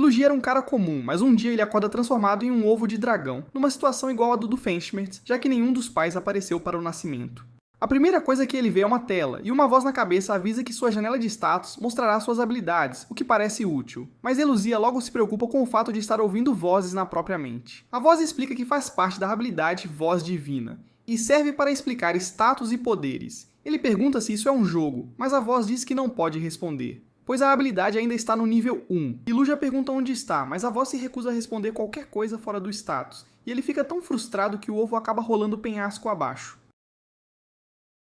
Ilugia era um cara comum, mas um dia ele acorda transformado em um ovo de dragão, numa situação igual a do Fenschmertz, já que nenhum dos pais apareceu para o nascimento. A primeira coisa que ele vê é uma tela, e uma voz na cabeça avisa que sua janela de status mostrará suas habilidades, o que parece útil. Mas Eluzia logo se preocupa com o fato de estar ouvindo vozes na própria mente. A voz explica que faz parte da habilidade Voz Divina, e serve para explicar status e poderes. Ele pergunta se isso é um jogo, mas a voz diz que não pode responder, pois a habilidade ainda está no nível 1. Iluja pergunta onde está, mas a voz se recusa a responder qualquer coisa fora do status, e ele fica tão frustrado que o ovo acaba rolando o penhasco abaixo.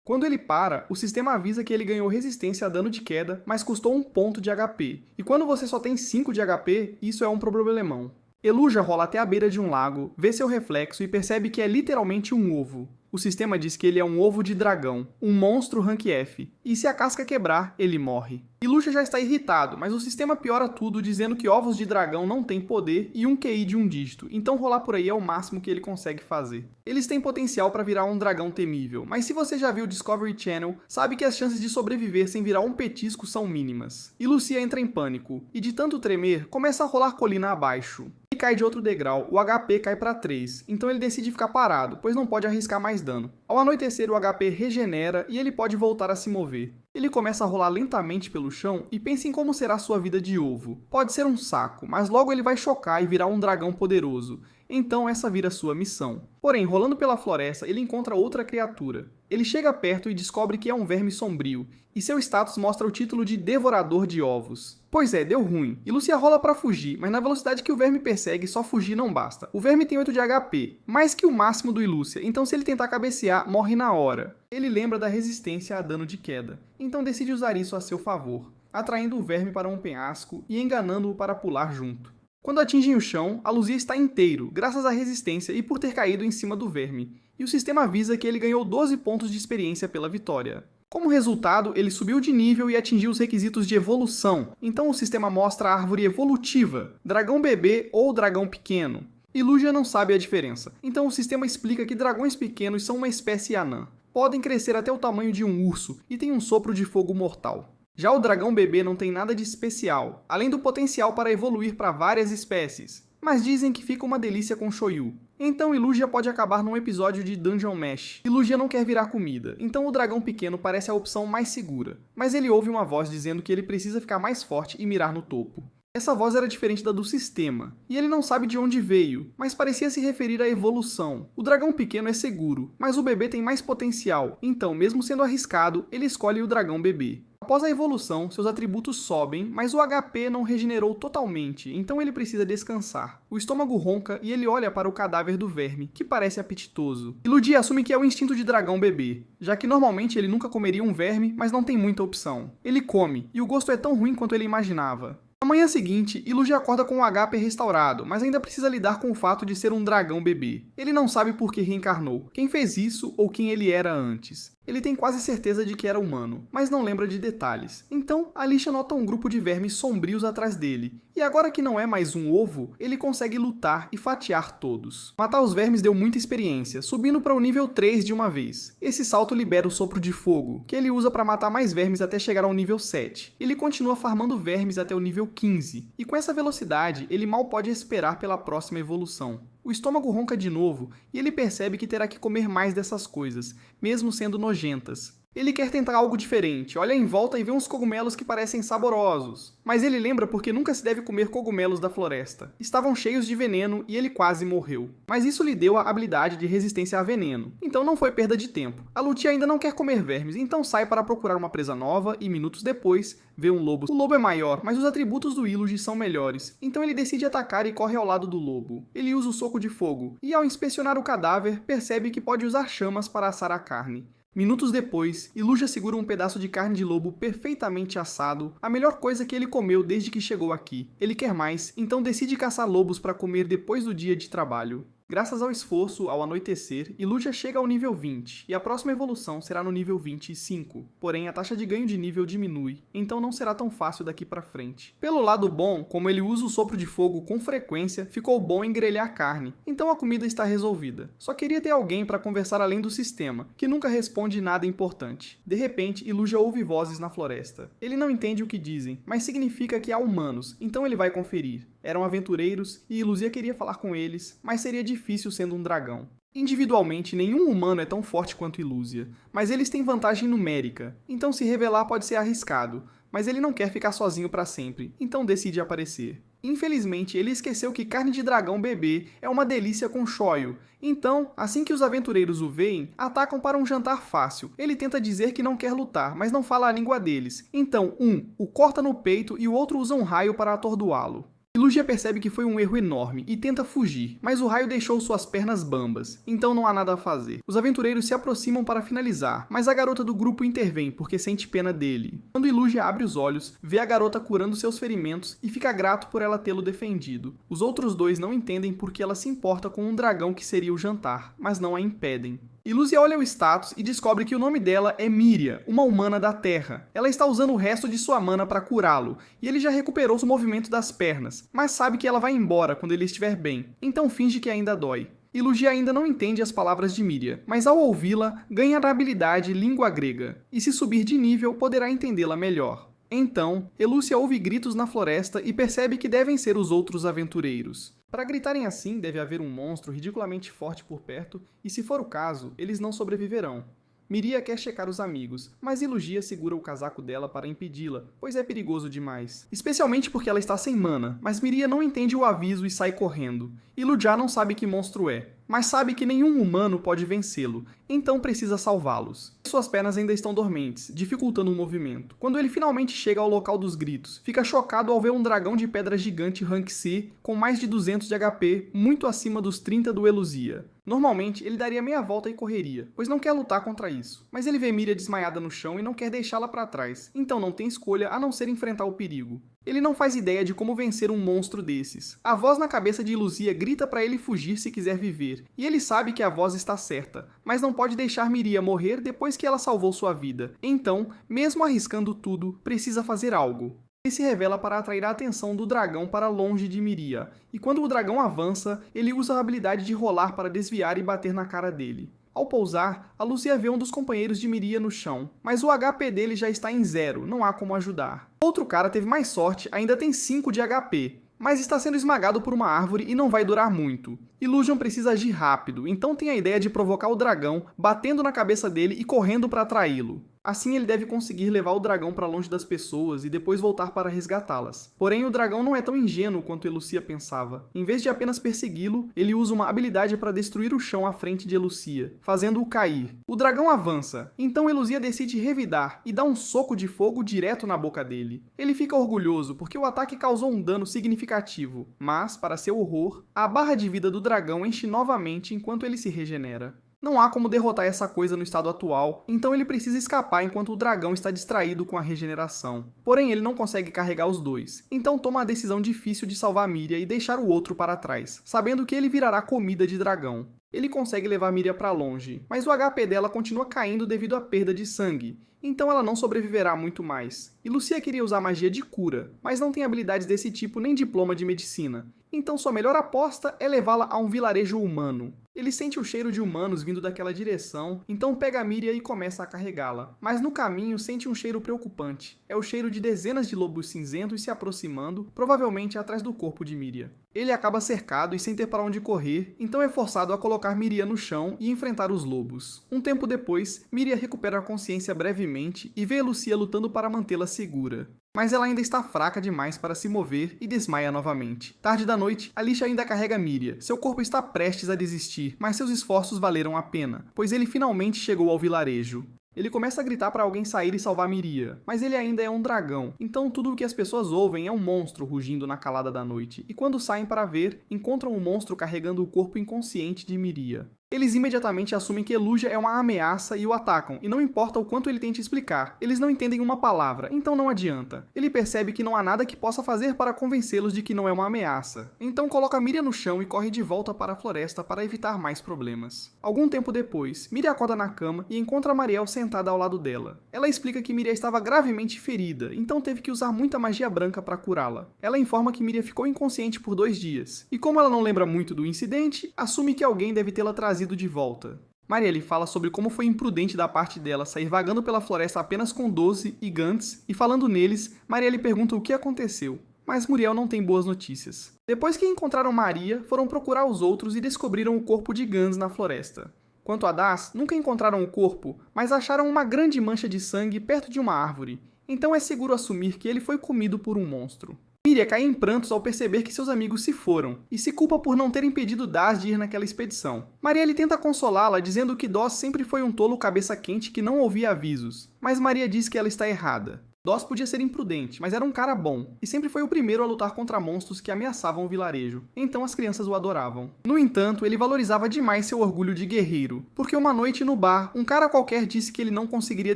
Quando ele para, o sistema avisa que ele ganhou resistência a dano de queda, mas custou 1 ponto de HP. E quando você só tem 5 de HP, isso é um problemão. Eluja rola até a beira de um lago, vê seu reflexo e percebe que é literalmente um ovo. O sistema diz que ele é um ovo de dragão, um monstro rank F, e se a casca quebrar, ele morre. Iluja já está irritado, mas o sistema piora tudo dizendo que ovos de dragão não têm poder e um QI de 1 dígito, então rolar por aí é o máximo que ele consegue fazer. Eles têm potencial para virar um dragão temível, mas se você já viu Discovery Channel, sabe que as chances de sobreviver sem virar um petisco são mínimas. E Lucia entra em pânico, e de tanto tremer, começa a rolar colina abaixo. Ele cai de outro degrau, o HP cai para 3, então ele decide ficar parado, pois não pode arriscar mais dano. Ao anoitecer, o HP regenera e ele pode voltar a se mover. Ele começa a rolar lentamente pelo chão e pensa em como será sua vida de ovo. Pode ser um saco, mas logo ele vai chocar e virar um dragão poderoso. Então essa vira sua missão. Porém, rolando pela floresta, ele encontra outra criatura. Ele chega perto e descobre que é um verme sombrio, e seu status mostra o título de Devorador de Ovos. Pois é, deu ruim, e Lucia rola pra fugir, mas na velocidade que o verme persegue, só fugir não basta. O verme tem 8 de HP, mais que o máximo do Ilúcia, então se ele tentar cabecear, morre na hora. Ele lembra da resistência a dano de queda, então decide usar isso a seu favor, atraindo o verme para um penhasco e enganando-o para pular junto. Quando atingem o chão, a Luzia está inteiro, graças à resistência e por ter caído em cima do verme, e o sistema avisa que ele ganhou 12 pontos de experiência pela vitória. Como resultado, ele subiu de nível e atingiu os requisitos de evolução, então o sistema mostra a árvore evolutiva, dragão bebê ou dragão pequeno. Iluja não sabe a diferença, então o sistema explica que dragões pequenos são uma espécie anã. Podem crescer até o tamanho de um urso e têm um sopro de fogo mortal. Já o dragão bebê não tem nada de especial, além do potencial para evoluir para várias espécies, mas dizem que fica uma delícia com Shoyu. Então Ilugia pode acabar num episódio de Dungeon Mesh. Ilugia não quer virar comida, então o dragão pequeno parece a opção mais segura, mas ele ouve uma voz dizendo que ele precisa ficar mais forte e mirar no topo. Essa voz era diferente da do sistema, e ele não sabe de onde veio, mas parecia se referir à evolução. O dragão pequeno é seguro, mas o bebê tem mais potencial, então mesmo sendo arriscado, ele escolhe o dragão bebê. Após a evolução, seus atributos sobem, mas o HP não regenerou totalmente, então ele precisa descansar. O estômago ronca e ele olha para o cadáver do verme, que parece apetitoso. Iludia assume que é o instinto de dragão bebê, já que normalmente ele nunca comeria um verme, mas não tem muita opção. Ele come, e o gosto é tão ruim quanto ele imaginava. Na manhã seguinte, Ilugia acorda com o HP restaurado, mas ainda precisa lidar com o fato de ser um dragão bebê. Ele não sabe por que reencarnou, quem fez isso ou quem ele era antes. Ele tem quase certeza de que era humano, mas não lembra de detalhes. Então, Alicia nota um grupo de vermes sombrios atrás dele, e agora que não é mais um ovo, ele consegue lutar e fatiar todos. Matar os vermes deu muita experiência, subindo para o nível 3 de uma vez. Esse salto libera o sopro de fogo, que ele usa para matar mais vermes até chegar ao nível 7. Ele continua farmando vermes até o nível 15, e com essa velocidade, ele mal pode esperar pela próxima evolução. O estômago ronca de novo e ele percebe que terá que comer mais dessas coisas, mesmo sendo nojentas. Ele quer tentar algo diferente, olha em volta e vê uns cogumelos que parecem saborosos. Mas ele lembra porque nunca se deve comer cogumelos da floresta. Estavam cheios de veneno e ele quase morreu. Mas isso lhe deu a habilidade de resistência a veneno, então não foi perda de tempo. A Lutia ainda não quer comer vermes, então sai para procurar uma presa nova e minutos depois vê um lobo. O lobo é maior, mas os atributos do Ilugi são melhores, então ele decide atacar e corre ao lado do lobo. Ele usa o soco de fogo e ao inspecionar o cadáver percebe que pode usar chamas para assar a carne. Minutos depois, Ilugia segura um pedaço de carne de lobo perfeitamente assado, a melhor coisa que ele comeu desde que chegou aqui. Ele quer mais, então decide caçar lobos para comer depois do dia de trabalho. Graças ao esforço, ao anoitecer, Ilugia chega ao nível 20, e a próxima evolução será no nível 25. Porém, a taxa de ganho de nível diminui, então não será tão fácil daqui pra frente. Pelo lado bom, como ele usa o sopro de fogo com frequência, ficou bom em grelhar carne, então a comida está resolvida. Só queria ter alguém para conversar além do sistema, que nunca responde nada importante. De repente, Ilugia ouve vozes na floresta. Ele não entende o que dizem, mas significa que há humanos, então ele vai conferir. Eram aventureiros e Luzia queria falar com eles, mas seria difícil sendo um dragão. Individualmente, nenhum humano é tão forte quanto Ilúzia, mas eles têm vantagem numérica, então se revelar pode ser arriscado, mas ele não quer ficar sozinho para sempre, então decide aparecer. Infelizmente, ele esqueceu que carne de dragão bebê é uma delícia com shoyu, então, assim que os aventureiros o veem, atacam para um jantar fácil. Ele tenta dizer que não quer lutar, mas não fala a língua deles, então um o corta no peito e o outro usa um raio para atordoá-lo. Ilúzia percebe que foi um erro enorme e tenta fugir, mas o raio deixou suas pernas bambas, então não há nada a fazer. Os aventureiros se aproximam para finalizar, mas a garota do grupo intervém porque sente pena dele. Quando Ilúzia abre os olhos, vê a garota curando seus ferimentos e fica grato por ela tê-lo defendido. Os outros dois não entendem porque ela se importa com um dragão que seria o jantar, mas não a impedem. Ilúzia olha o status e descobre que o nome dela é Miria, uma humana da Terra. Ela está usando o resto de sua mana para curá-lo, e ele já recuperou o movimento das pernas, mas sabe que ela vai embora quando ele estiver bem, então finge que ainda dói. Ilúzia ainda não entende as palavras de Miria, mas ao ouvi-la, ganha a habilidade língua grega, e se subir de nível poderá entendê-la melhor. Então, Ilúzia ouve gritos na floresta e percebe que devem ser os outros aventureiros. Para gritarem assim, deve haver um monstro ridiculamente forte por perto, e se for o caso, eles não sobreviverão. Miria quer checar os amigos, mas Ilúzia segura o casaco dela para impedi-la, pois é perigoso demais. Especialmente porque ela está sem mana, mas Miria não entende o aviso e sai correndo. Ilúzia não sabe que monstro é, mas sabe que nenhum humano pode vencê-lo, então precisa salvá-los. Suas pernas ainda estão dormentes, dificultando o movimento. Quando ele finalmente chega ao local dos gritos, fica chocado ao ver um dragão de pedra gigante Rank C com mais de 200 de HP, muito acima dos 30 do Ilúzia. Normalmente, ele daria meia volta e correria, pois não quer lutar contra isso. Mas ele vê Miria desmaiada no chão e não quer deixá-la para trás, então não tem escolha a não ser enfrentar o perigo. Ele não faz ideia de como vencer um monstro desses. A voz na cabeça de Ilúzia grita para ele fugir se quiser viver, e ele sabe que a voz está certa, mas não pode deixar Miria morrer depois que ela salvou sua vida. Então, mesmo arriscando tudo, precisa fazer algo. Ele se revela para atrair a atenção do dragão para longe de Miria, e quando o dragão avança, ele usa a habilidade de rolar para desviar e bater na cara dele. Ao pousar, a Lúcia vê um dos companheiros de Miria no chão, mas o HP dele já está em 0, não há como ajudar. Outro cara teve mais sorte, ainda tem 5 de HP, mas está sendo esmagado por uma árvore e não vai durar muito. Illusion precisa agir rápido, então tem a ideia de provocar o dragão, batendo na cabeça dele e correndo para atraí-lo. Assim ele deve conseguir levar o dragão para longe das pessoas e depois voltar para resgatá-las. Porém, o dragão não é tão ingênuo quanto Elúcia pensava. Em vez de apenas persegui-lo, ele usa uma habilidade para destruir o chão à frente de Elúcia, fazendo-o cair. O dragão avança, então Elúcia decide revidar e dá um soco de fogo direto na boca dele. Ele fica orgulhoso porque o ataque causou um dano significativo, mas, para seu horror, a barra de vida do dragão enche novamente enquanto ele se regenera. Não há como derrotar essa coisa no estado atual, então ele precisa escapar enquanto o dragão está distraído com a regeneração. Porém, ele não consegue carregar os dois, então toma a decisão difícil de salvar Miria e deixar o outro para trás, sabendo que ele virará comida de dragão. Ele consegue levar Miria para longe, mas o HP dela continua caindo devido à perda de sangue, então ela não sobreviverá muito mais. E Lucia queria usar magia de cura, mas não tem habilidades desse tipo nem diploma de medicina, então sua melhor aposta é levá-la a um vilarejo humano. Ele sente o cheiro de humanos vindo daquela direção, então pega a Miria e começa a carregá-la. Mas no caminho sente um cheiro preocupante. É o cheiro de dezenas de lobos cinzentos se aproximando, provavelmente atrás do corpo de Miria. Ele acaba cercado e sem ter para onde correr, então é forçado a colocar Miria no chão e enfrentar os lobos. Um tempo depois, Miria recupera a consciência brevemente e vê Lucia lutando para mantê-la segura. Mas ela ainda está fraca demais para se mover e desmaia novamente. Tarde da noite, Alicia ainda carrega Miria. Seu corpo está prestes a desistir, mas seus esforços valeram a pena, pois ele finalmente chegou ao vilarejo. Ele começa a gritar para alguém sair e salvar Miria, mas ele ainda é um dragão, então tudo o que as pessoas ouvem é um monstro rugindo na calada da noite, e quando saem para ver, encontram o monstro carregando o corpo inconsciente de Miria. Eles imediatamente assumem que Eluja é uma ameaça e o atacam, e não importa o quanto ele tente explicar, eles não entendem uma palavra, então não adianta. Ele percebe que não há nada que possa fazer para convencê-los de que não é uma ameaça. Então coloca Miria no chão e corre de volta para a floresta para evitar mais problemas. Algum tempo depois, Miria acorda na cama e encontra Mariel sentada ao lado dela. Ela explica que Miria estava gravemente ferida, então teve que usar muita magia branca para curá-la. Ela informa que Miria ficou inconsciente por 2 dias, e como ela não lembra muito do incidente, assume que alguém deve tê-la trazido de volta. Marielle fala sobre como foi imprudente da parte dela sair vagando pela floresta apenas com 12 e Gantz, e falando neles, Marielle pergunta o que aconteceu. Mas Muriel não tem boas notícias. Depois que encontraram Maria, foram procurar os outros e descobriram o corpo de Gans na floresta. Quanto a Das, nunca encontraram o corpo, mas acharam uma grande mancha de sangue perto de uma árvore. Então é seguro assumir que ele foi comido por um monstro. Miria cai em prantos ao perceber que seus amigos se foram, e se culpa por não ter impedido Das de ir naquela expedição. Marielle tenta consolá-la dizendo que Doss sempre foi um tolo cabeça quente que não ouvia avisos, mas Maria diz que ela está errada. Doss podia ser imprudente, mas era um cara bom, e sempre foi o primeiro a lutar contra monstros que ameaçavam o vilarejo, então as crianças o adoravam. No entanto, ele valorizava demais seu orgulho de guerreiro, porque uma noite no bar, um cara qualquer disse que ele não conseguiria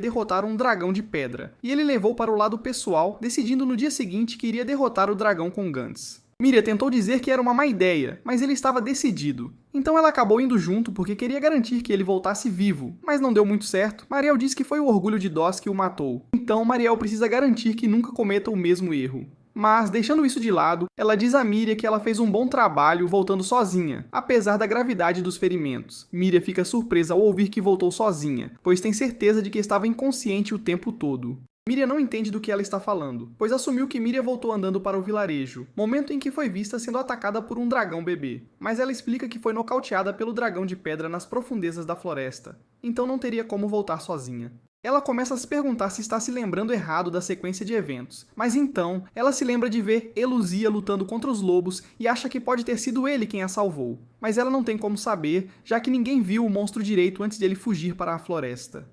derrotar um dragão de pedra, e ele levou para o lado pessoal, decidindo no dia seguinte que iria derrotar o dragão com Gantz. Miria tentou dizer que era uma má ideia, mas ele estava decidido. Então ela acabou indo junto porque queria garantir que ele voltasse vivo, mas não deu muito certo. Mariel disse que foi o orgulho de Doss que o matou. Então Mariel precisa garantir que nunca cometa o mesmo erro. Mas, deixando isso de lado, ela diz a Miria que ela fez um bom trabalho voltando sozinha, apesar da gravidade dos ferimentos. Miria fica surpresa ao ouvir que voltou sozinha, pois tem certeza de que estava inconsciente o tempo todo. Miria não entende do que ela está falando, pois assumiu que Miria voltou andando para o vilarejo, momento em que foi vista sendo atacada por um dragão bebê. Mas ela explica que foi nocauteada pelo dragão de pedra nas profundezas da floresta, então não teria como voltar sozinha. Ela começa a se perguntar se está se lembrando errado da sequência de eventos, mas então ela se lembra de ver Eluzia lutando contra os lobos e acha que pode ter sido ele quem a salvou. Mas ela não tem como saber, já que ninguém viu o monstro direito antes de ele fugir para a floresta.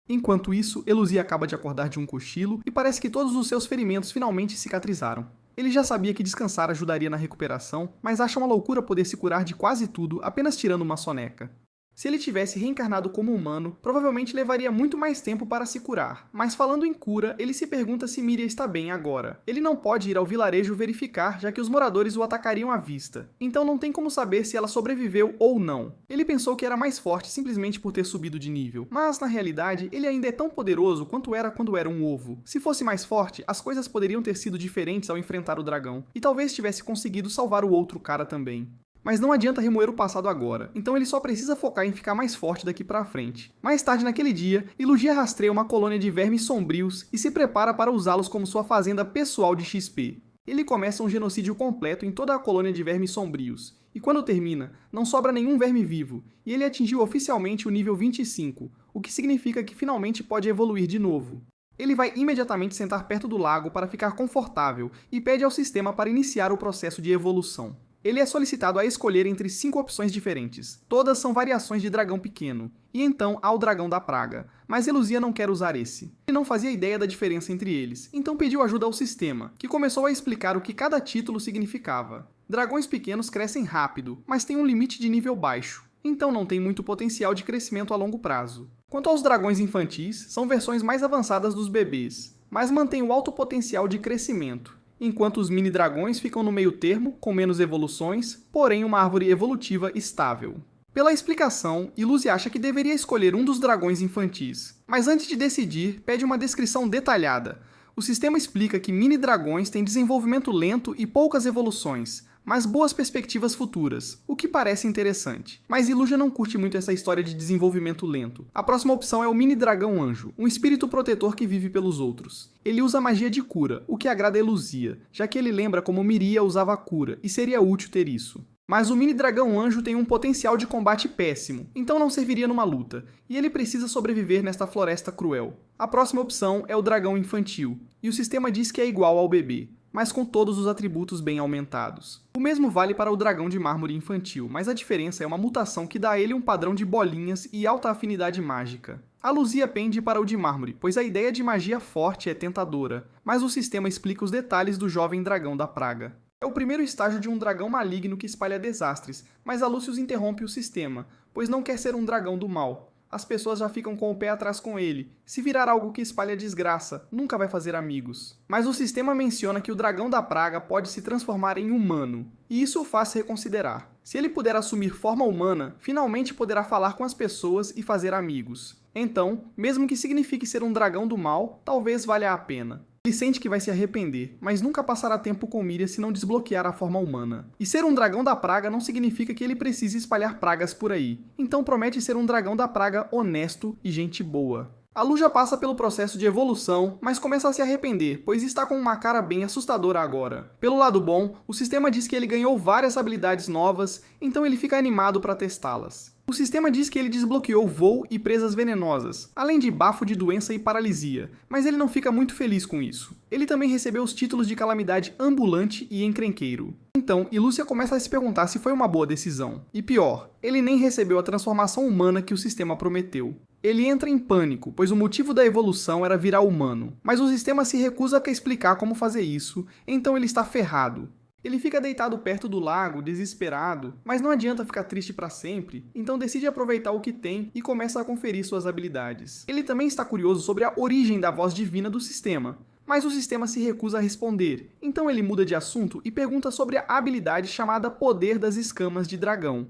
Enquanto isso, Eluzia acaba de acordar de um cochilo e parece que todos os seus ferimentos finalmente cicatrizaram. Ele já sabia que descansar ajudaria na recuperação, mas acha uma loucura poder se curar de quase tudo apenas tirando uma soneca. Se ele tivesse reencarnado como humano, provavelmente levaria muito mais tempo para se curar. Mas falando em cura, ele se pergunta se Miria está bem agora. Ele não pode ir ao vilarejo verificar, já que os moradores o atacariam à vista. Então não tem como saber se ela sobreviveu ou não. Ele pensou que era mais forte simplesmente por ter subido de nível. Mas, na realidade, ele ainda é tão poderoso quanto era quando era um ovo. Se fosse mais forte, as coisas poderiam ter sido diferentes ao enfrentar o dragão. E talvez tivesse conseguido salvar o outro cara também. Mas não adianta remoer o passado agora, então ele só precisa focar em ficar mais forte daqui pra frente. Mais tarde naquele dia, Ilugia rastreia uma colônia de vermes sombrios e se prepara para usá-los como sua fazenda pessoal de XP. Ele começa um genocídio completo em toda a colônia de vermes sombrios, e quando termina, não sobra nenhum verme vivo, e ele atingiu oficialmente o nível 25, o que significa que finalmente pode evoluir de novo. Ele vai imediatamente sentar perto do lago para ficar confortável e pede ao sistema para iniciar o processo de evolução. Ele é solicitado a escolher entre 5 opções diferentes. Todas são variações de dragão pequeno. E então há o dragão da praga. Mas Eluzia não quer usar esse. Ele não fazia ideia da diferença entre eles, então pediu ajuda ao sistema, que começou a explicar o que cada título significava. Dragões pequenos crescem rápido, mas têm um limite de nível baixo. Então não tem muito potencial de crescimento a longo prazo. Quanto aos dragões infantis, são versões mais avançadas dos bebês, mas mantêm o alto potencial de crescimento. Enquanto os mini-dragões ficam no meio termo, com menos evoluções, porém uma árvore evolutiva estável. Pela explicação, Iluzia acha que deveria escolher um dos dragões infantis, mas antes de decidir, pede uma descrição detalhada. O sistema explica que mini-dragões têm desenvolvimento lento e poucas evoluções, mas boas perspectivas futuras, o que parece interessante. Mas Iluzia não curte muito essa história de desenvolvimento lento. A próxima opção é o mini-dragão anjo, um espírito protetor que vive pelos outros. Ele usa magia de cura, o que agrada a Eluzia, já que ele lembra como Miria usava a cura, e seria útil ter isso. Mas o mini-dragão anjo tem um potencial de combate péssimo, então não serviria numa luta, e ele precisa sobreviver nesta floresta cruel. A próxima opção é o dragão infantil, e o sistema diz que é igual ao bebê, mas com todos os atributos bem aumentados. O mesmo vale para o dragão de mármore infantil, mas a diferença é uma mutação que dá a ele um padrão de bolinhas e alta afinidade mágica. A Luzia pende para o de mármore, pois a ideia de magia forte é tentadora, mas o sistema explica os detalhes do jovem dragão da praga. É o primeiro estágio de um dragão maligno que espalha desastres, mas a Lucius interrompe o sistema, pois não quer ser um dragão do mal. As pessoas já ficam com o pé atrás com ele. Se virar algo que espalha desgraça, nunca vai fazer amigos. Mas o sistema menciona que o dragão da praga pode se transformar em humano, e isso o faz reconsiderar. Se ele puder assumir forma humana, finalmente poderá falar com as pessoas e fazer amigos. Então, mesmo que signifique ser um dragão do mal, talvez valha a pena. Ele sente que vai se arrepender, mas nunca passará tempo com Miria se não desbloquear a forma humana. E ser um dragão da praga não significa que ele precise espalhar pragas por aí. Então promete ser um dragão da praga honesto e gente boa. A Lu já passa pelo processo de evolução, mas começa a se arrepender, pois está com uma cara bem assustadora agora. Pelo lado bom, o sistema diz que ele ganhou várias habilidades novas, então ele fica animado para testá-las. O sistema diz que ele desbloqueou voo e presas venenosas, além de bafo de doença e paralisia, mas ele não fica muito feliz com isso. Ele também recebeu os títulos de calamidade ambulante e encrenqueiro. Então, Lúcia começa a se perguntar se foi uma boa decisão. E pior, ele nem recebeu a transformação humana que o sistema prometeu. Ele entra em pânico, pois o motivo da evolução era virar humano, mas o sistema se recusa a explicar como fazer isso, então ele está ferrado. Ele fica deitado perto do lago, desesperado, mas não adianta ficar triste para sempre, então decide aproveitar o que tem e começa a conferir suas habilidades. Ele também está curioso sobre a origem da voz divina do sistema, mas o sistema se recusa a responder, então ele muda de assunto e pergunta sobre a habilidade chamada Poder das Escamas de Dragão.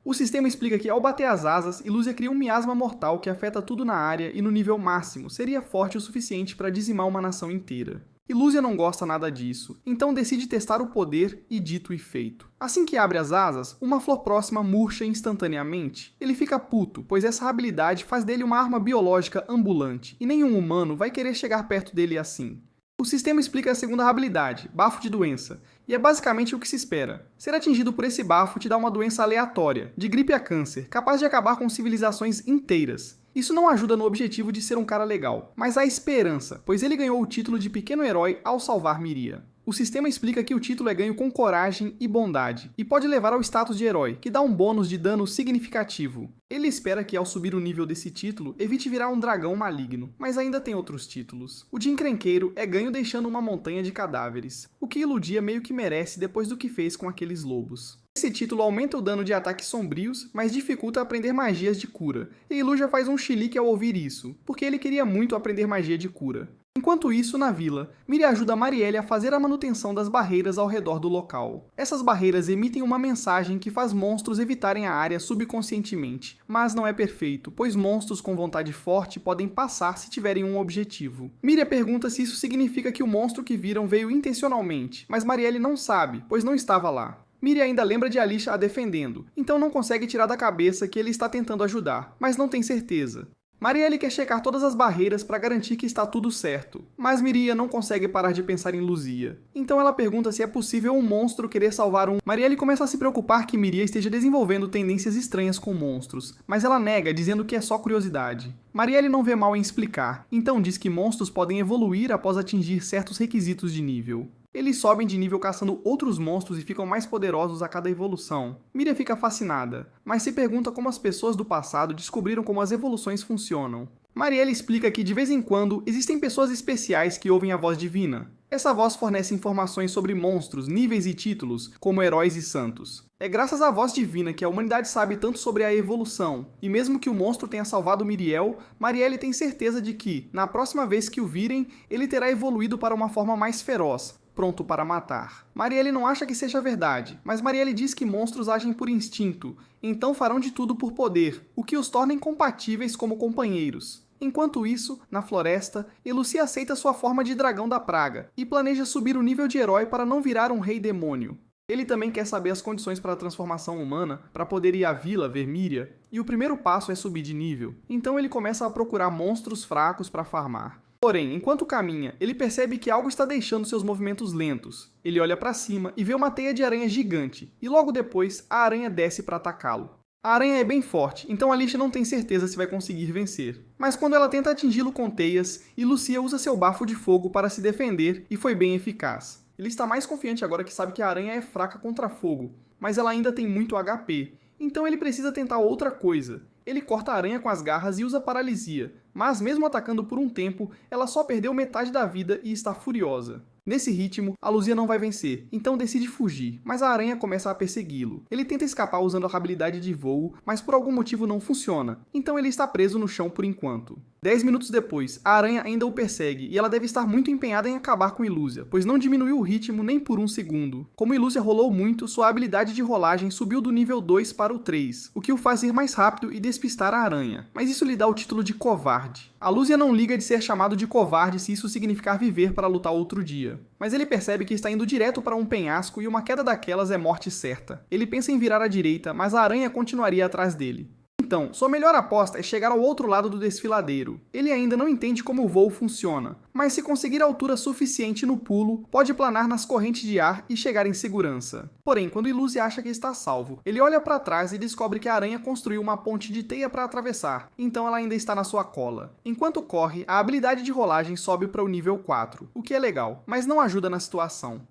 O sistema explica que ao bater as asas, Lúcia cria um miasma mortal que afeta tudo na área e no nível máximo seria forte o suficiente para dizimar uma nação inteira. Lúcia não gosta nada disso, então decide testar o poder e dito e feito. Assim que abre as asas, uma flor próxima murcha instantaneamente. Ele fica puto, pois essa habilidade faz dele uma arma biológica ambulante, e nenhum humano vai querer chegar perto dele assim. O sistema explica a segunda habilidade, bafo de doença, e é basicamente o que se espera. Ser atingido por esse bafo te dá uma doença aleatória, de gripe a câncer, capaz de acabar com civilizações inteiras. Isso não ajuda no objetivo de ser um cara legal, mas há esperança, pois ele ganhou o título de pequeno herói ao salvar Miria. O sistema explica que o título é ganho com coragem e bondade, e pode levar ao status de herói, que dá um bônus de dano significativo. Ele espera que ao subir o nível desse título, evite virar um dragão maligno, mas ainda tem outros títulos. O de encrenqueiro é ganho deixando uma montanha de cadáveres, o que Iludia meio que merece depois do que fez com aqueles lobos. Esse título aumenta o dano de ataques sombrios, mas dificulta aprender magias de cura, e Iludia faz um chilique ao ouvir isso, porque ele queria muito aprender magia de cura. Enquanto isso, na vila, Miri ajuda Marielle a fazer a manutenção das barreiras ao redor do local. Essas barreiras emitem uma mensagem que faz monstros evitarem a área subconscientemente, mas não é perfeito, pois monstros com vontade forte podem passar se tiverem um objetivo. Miri pergunta se isso significa que o monstro que viram veio intencionalmente, mas Marielle não sabe, pois não estava lá. Miri ainda lembra de Alisha a defendendo, então não consegue tirar da cabeça que ele está tentando ajudar, mas não tem certeza. Marielle quer checar todas as barreiras para garantir que está tudo certo, mas Miria não consegue parar de pensar em Luzia. Então ela pergunta se é possível um monstro querer salvar um... Marielle começa a se preocupar que Miria esteja desenvolvendo tendências estranhas com monstros, mas ela nega, dizendo que é só curiosidade. Marielle não vê mal em explicar, então diz que monstros podem evoluir após atingir certos requisitos de nível. Eles sobem de nível caçando outros monstros e ficam mais poderosos a cada evolução. Miriam fica fascinada, mas se pergunta como as pessoas do passado descobriram como as evoluções funcionam. Marielle explica que de vez em quando existem pessoas especiais que ouvem a voz divina. Essa voz fornece informações sobre monstros, níveis e títulos, como heróis e santos. É graças à voz divina que a humanidade sabe tanto sobre a evolução, e mesmo que o monstro tenha salvado Miriel, Marielle tem certeza de que, na próxima vez que o virem, ele terá evoluído para uma forma mais feroz, pronto para matar. Marielle não acha que seja verdade, mas Marielle diz que monstros agem por instinto, então farão de tudo por poder, o que os torna incompatíveis como companheiros. Enquanto isso, na floresta, Lucia aceita sua forma de dragão da praga e planeja subir o nível de herói para não virar um rei demônio. Ele também quer saber as condições para a transformação humana para poder ir à vila ver Miria, e o primeiro passo é subir de nível, então ele começa a procurar monstros fracos para farmar. Porém, enquanto caminha, ele percebe que algo está deixando seus movimentos lentos. Ele olha para cima e vê uma teia de aranha gigante, e logo depois, a aranha desce para atacá-lo. A aranha é bem forte, então Alisha não tem certeza se vai conseguir vencer. Mas quando ela tenta atingi-lo com teias, Lucia usa seu bafo de fogo para se defender e foi bem eficaz. Ele está mais confiante agora que sabe que a aranha é fraca contra fogo, mas ela ainda tem muito HP, então ele precisa tentar outra coisa. Ele corta a aranha com as garras e usa paralisia, mas mesmo atacando por um tempo, ela só perdeu metade da vida e está furiosa. Nesse ritmo, a Luzia não vai vencer, então decide fugir, mas a aranha começa a persegui-lo. Ele tenta escapar usando a habilidade de voo, mas por algum motivo não funciona, então ele está preso no chão por enquanto. 10 minutos depois, a aranha ainda o persegue e ela deve estar muito empenhada em acabar com Ilúcia, pois não diminuiu o ritmo nem por um segundo. Como Ilúcia rolou muito, sua habilidade de rolagem subiu do nível 2 para o 3, o que o faz ir mais rápido e despistar a aranha, mas isso lhe dá o título de covarde. A Lúcia não liga de ser chamado de covarde se isso significar viver para lutar outro dia. Mas ele percebe que está indo direto para um penhasco e uma queda daquelas é morte certa. Ele pensa em virar à direita, mas a aranha continuaria atrás dele. Então, sua melhor aposta é chegar ao outro lado do desfiladeiro. Ele ainda não entende como o voo funciona, mas se conseguir altura suficiente no pulo, pode planar nas correntes de ar e chegar em segurança. Porém, quando Iluse acha que está salvo, ele olha para trás e descobre que a aranha construiu uma ponte de teia para atravessar, então ela ainda está na sua cola. Enquanto corre, a habilidade de rolagem sobe para o nível 4, o que é legal, mas não ajuda na situação.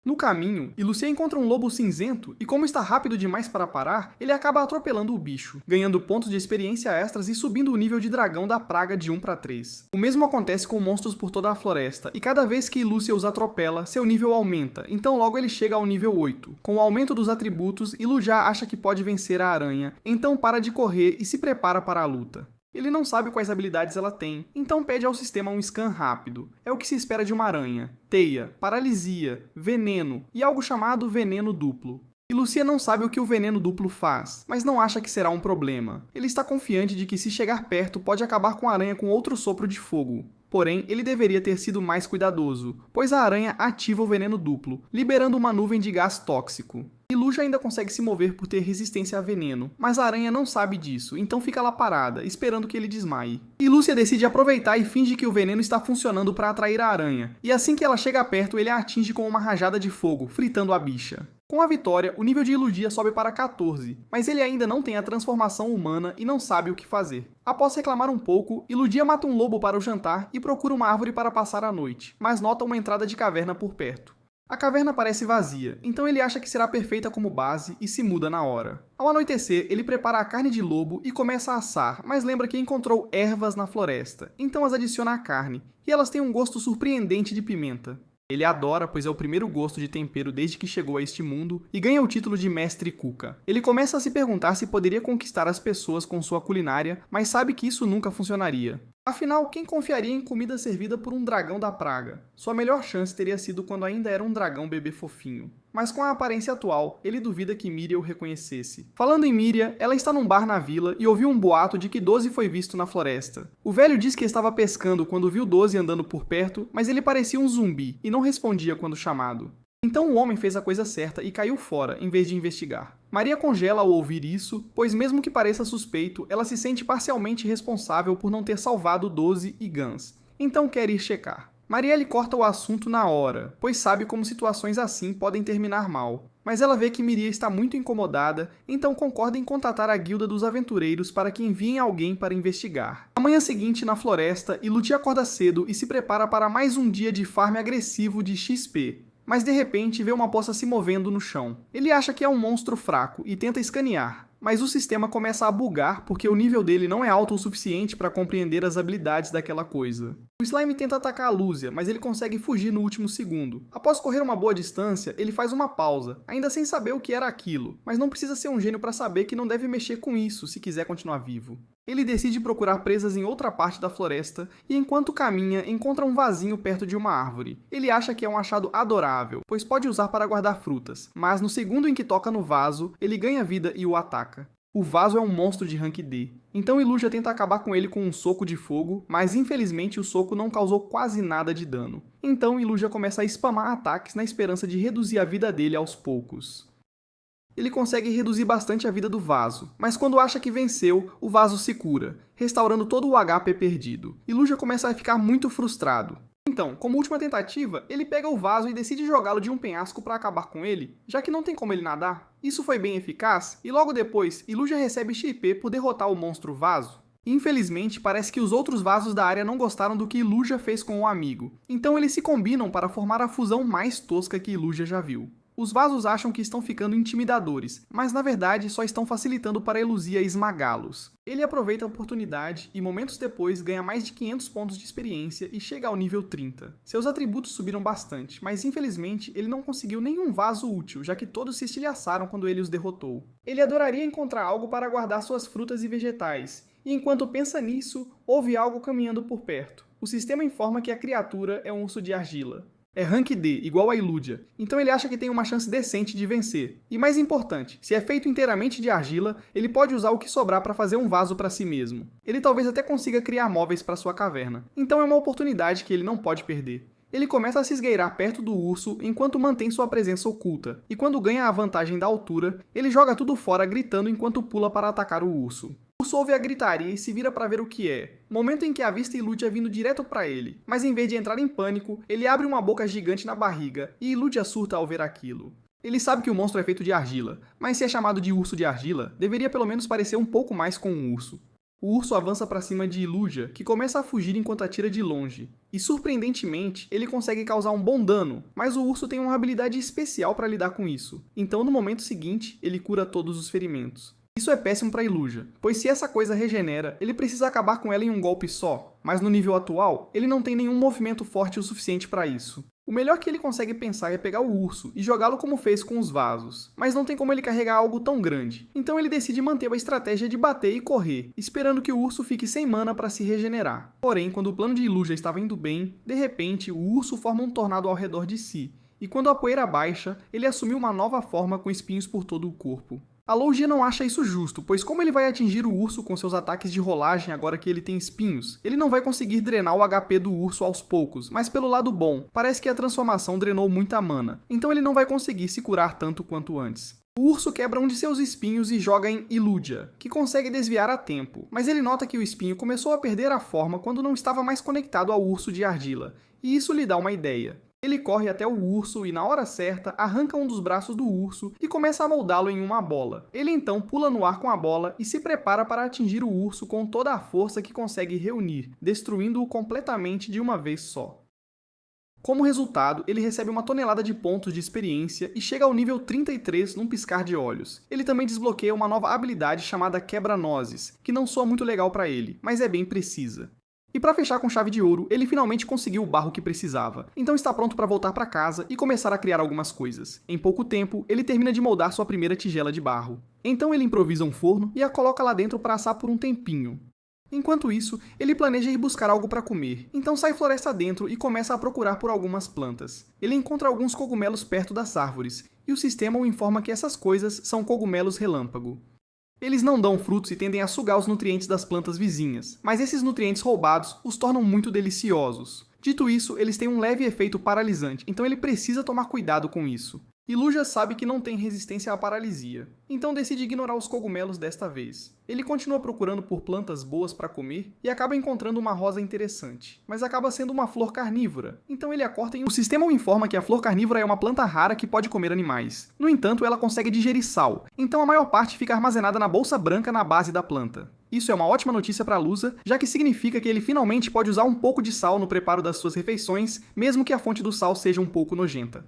No caminho, Iluse encontra um lobo cinzento e, como está rápido demais para parar, ele acaba atropelando o bicho, ganhando pontos de experiência extras e subindo o nível de dragão da praga de 1 para 3. O mesmo acontece com monstros por toda a floresta, e cada vez que Iluse os atropela, seu nível aumenta, então logo ele chega ao nível 8. Com o aumento dos atributos, Ilu já acha que pode vencer a aranha, então para de correr e se prepara para a luta. Ele não sabe quais habilidades ela tem, então pede ao sistema um scan rápido. É o que se espera de uma aranha. Teia, paralisia, veneno e algo chamado veneno duplo. E Lucia não sabe o que o veneno duplo faz, mas não acha que será um problema. Ele está confiante de que se chegar perto pode acabar com a aranha com outro sopro de fogo. Porém, ele deveria ter sido mais cuidadoso, pois a aranha ativa o veneno duplo, liberando uma nuvem de gás tóxico. Iluja ainda consegue se mover por ter resistência a veneno, mas a aranha não sabe disso, então fica lá parada, esperando que ele desmaie. E Lúcia decide aproveitar e finge que o veneno está funcionando para atrair a aranha, e assim que ela chega perto, ele a atinge com uma rajada de fogo, fritando a bicha. Com a vitória, o nível de Iludia sobe para 14, mas ele ainda não tem a transformação humana e não sabe o que fazer. Após reclamar um pouco, Iludia mata um lobo para o jantar e procura uma árvore para passar a noite, mas nota uma entrada de caverna por perto. A caverna parece vazia, então ele acha que será perfeita como base e se muda na hora. Ao anoitecer, ele prepara a carne de lobo e começa a assar, mas lembra que encontrou ervas na floresta, então as adiciona à carne, e elas têm um gosto surpreendente de pimenta. Ele adora, pois é o primeiro gosto de tempero desde que chegou a este mundo, e ganha o título de Mestre Cuca. Ele começa a se perguntar se poderia conquistar as pessoas com sua culinária, mas sabe que isso nunca funcionaria. Afinal, quem confiaria em comida servida por um dragão da praga? Sua melhor chance teria sido quando ainda era um dragão bebê fofinho. Mas com a aparência atual, ele duvida que Miria o reconhecesse. Falando em Miria, ela está num bar na vila e ouviu um boato de que Doze foi visto na floresta. O velho diz que estava pescando quando viu Doze andando por perto, mas ele parecia um zumbi e não respondia quando chamado. Então o homem fez a coisa certa e caiu fora, em vez de investigar. Maria congela ao ouvir isso, pois mesmo que pareça suspeito, ela se sente parcialmente responsável por não ter salvado Doze e Gans. Então quer ir checar. Marielle corta o assunto na hora, pois sabe como situações assim podem terminar mal. Mas ela vê que Miria está muito incomodada, então concorda em contatar a guilda dos aventureiros para que enviem alguém para investigar. Na manhã seguinte, na floresta, Ilutia acorda cedo e se prepara para mais um dia de farm agressivo de XP. Mas de repente vê uma poça se movendo no chão. Ele acha que é um monstro fraco e tenta escanear, mas o sistema começa a bugar porque o nível dele não é alto o suficiente para compreender as habilidades daquela coisa. O slime tenta atacar a Lúcia, mas ele consegue fugir no último segundo. Após correr uma boa distância, ele faz uma pausa, ainda sem saber o que era aquilo, mas não precisa ser um gênio para saber que não deve mexer com isso se quiser continuar vivo. Ele decide procurar presas em outra parte da floresta e, enquanto caminha, encontra um vasinho perto de uma árvore. Ele acha que é um achado adorável, pois pode usar para guardar frutas, mas no segundo em que toca no vaso, ele ganha vida e o ataca. O vaso é um monstro de rank D, então Iluja tenta acabar com ele com um soco de fogo, mas infelizmente o soco não causou quase nada de dano. Então Iluja começa a spamar ataques na esperança de reduzir a vida dele aos poucos. Ele consegue reduzir bastante a vida do vaso, mas quando acha que venceu, o vaso se cura, restaurando todo o HP perdido. Iluja começa a ficar muito frustrado. Então, como última tentativa, ele pega o vaso e decide jogá-lo de um penhasco para acabar com ele, já que não tem como ele nadar. Isso foi bem eficaz, e logo depois, Iluja recebe XP por derrotar o monstro vaso. Infelizmente, parece que os outros vasos da área não gostaram do que Iluja fez com o amigo, então eles se combinam para formar a fusão mais tosca que Iluja já viu. Os vasos acham que estão ficando intimidadores, mas na verdade só estão facilitando para Eluzia esmagá-los. Ele aproveita a oportunidade e momentos depois ganha mais de 500 pontos de experiência e chega ao nível 30. Seus atributos subiram bastante, mas infelizmente ele não conseguiu nenhum vaso útil, já que todos se estilhaçaram quando ele os derrotou. Ele adoraria encontrar algo para guardar suas frutas e vegetais, e enquanto pensa nisso, ouve algo caminhando por perto. O sistema informa que a criatura é um urso de argila. É rank D, igual a Iludia, então ele acha que tem uma chance decente de vencer. E mais importante, se é feito inteiramente de argila, ele pode usar o que sobrar para fazer um vaso para si mesmo. Ele talvez até consiga criar móveis para sua caverna, então é uma oportunidade que ele não pode perder. Ele começa a se esgueirar perto do urso enquanto mantém sua presença oculta, e quando ganha a vantagem da altura, ele joga tudo fora gritando enquanto pula para atacar o urso. O urso ouve a gritaria e se vira para ver o que é, momento em que avista Ilúdia vindo direto para ele, mas em vez de entrar em pânico, ele abre uma boca gigante na barriga e Ilúdia surta ao ver aquilo. Ele sabe que o monstro é feito de argila, mas se é chamado de urso de argila, deveria pelo menos parecer um pouco mais com um urso. O urso avança para cima de Ilúdia, que começa a fugir enquanto atira de longe. E surpreendentemente, ele consegue causar um bom dano, mas o urso tem uma habilidade especial para lidar com isso. Então no momento seguinte, ele cura todos os ferimentos. Isso é péssimo para Ilúdia, pois se essa coisa regenera, ele precisa acabar com ela em um golpe só, mas no nível atual, ele não tem nenhum movimento forte o suficiente para isso. O melhor que ele consegue pensar é pegar o urso e jogá-lo como fez com os vasos, mas não tem como ele carregar algo tão grande. Então ele decide manter a estratégia de bater e correr, esperando que o urso fique sem mana para se regenerar. Porém, quando o plano de Ilúdia estava indo bem, de repente o urso forma um tornado ao redor de si, e quando a poeira baixa, ele assume uma nova forma com espinhos por todo o corpo. A Logia não acha isso justo, pois como ele vai atingir o urso com seus ataques de rolagem agora que ele tem espinhos? Ele não vai conseguir drenar o HP do urso aos poucos, mas pelo lado bom, parece que a transformação drenou muita mana, então ele não vai conseguir se curar tanto quanto antes. O urso quebra um de seus espinhos e joga em Ilúdia, que consegue desviar a tempo, mas ele nota que o espinho começou a perder a forma quando não estava mais conectado ao urso de argila, e isso lhe dá uma ideia. Ele corre até o urso e, na hora certa, arranca um dos braços do urso e começa a moldá-lo em uma bola. Ele então pula no ar com a bola e se prepara para atingir o urso com toda a força que consegue reunir, destruindo-o completamente de uma vez só. Como resultado, ele recebe uma tonelada de pontos de experiência e chega ao nível 33 num piscar de olhos. Ele também desbloqueia uma nova habilidade chamada Quebra-Nozes, que não soa muito legal para ele, mas é bem precisa. E para fechar com chave de ouro, ele finalmente conseguiu o barro que precisava, então está pronto para voltar para casa e começar a criar algumas coisas. Em pouco tempo, ele termina de moldar sua primeira tigela de barro. Então ele improvisa um forno e a coloca lá dentro para assar por um tempinho. Enquanto isso, ele planeja ir buscar algo para comer, então sai floresta dentro e começa a procurar por algumas plantas. Ele encontra alguns cogumelos perto das árvores, e o sistema o informa que essas coisas são cogumelos relâmpago. Eles não dão frutos e tendem a sugar os nutrientes das plantas vizinhas, mas esses nutrientes roubados os tornam muito deliciosos. Dito isso, eles têm um leve efeito paralisante, então ele precisa tomar cuidado com isso. Ilúdia sabe que não tem resistência à paralisia, então decide ignorar os cogumelos desta vez. Ele continua procurando por plantas boas para comer e acaba encontrando uma rosa interessante, mas acaba sendo uma flor carnívora, então ele a corta e o sistema o informa que a flor carnívora é uma planta rara que pode comer animais. No entanto, ela consegue digerir sal, então a maior parte fica armazenada na bolsa branca na base da planta. Isso é uma ótima notícia para Lusa, já que significa que ele finalmente pode usar um pouco de sal no preparo das suas refeições, mesmo que a fonte do sal seja um pouco nojenta.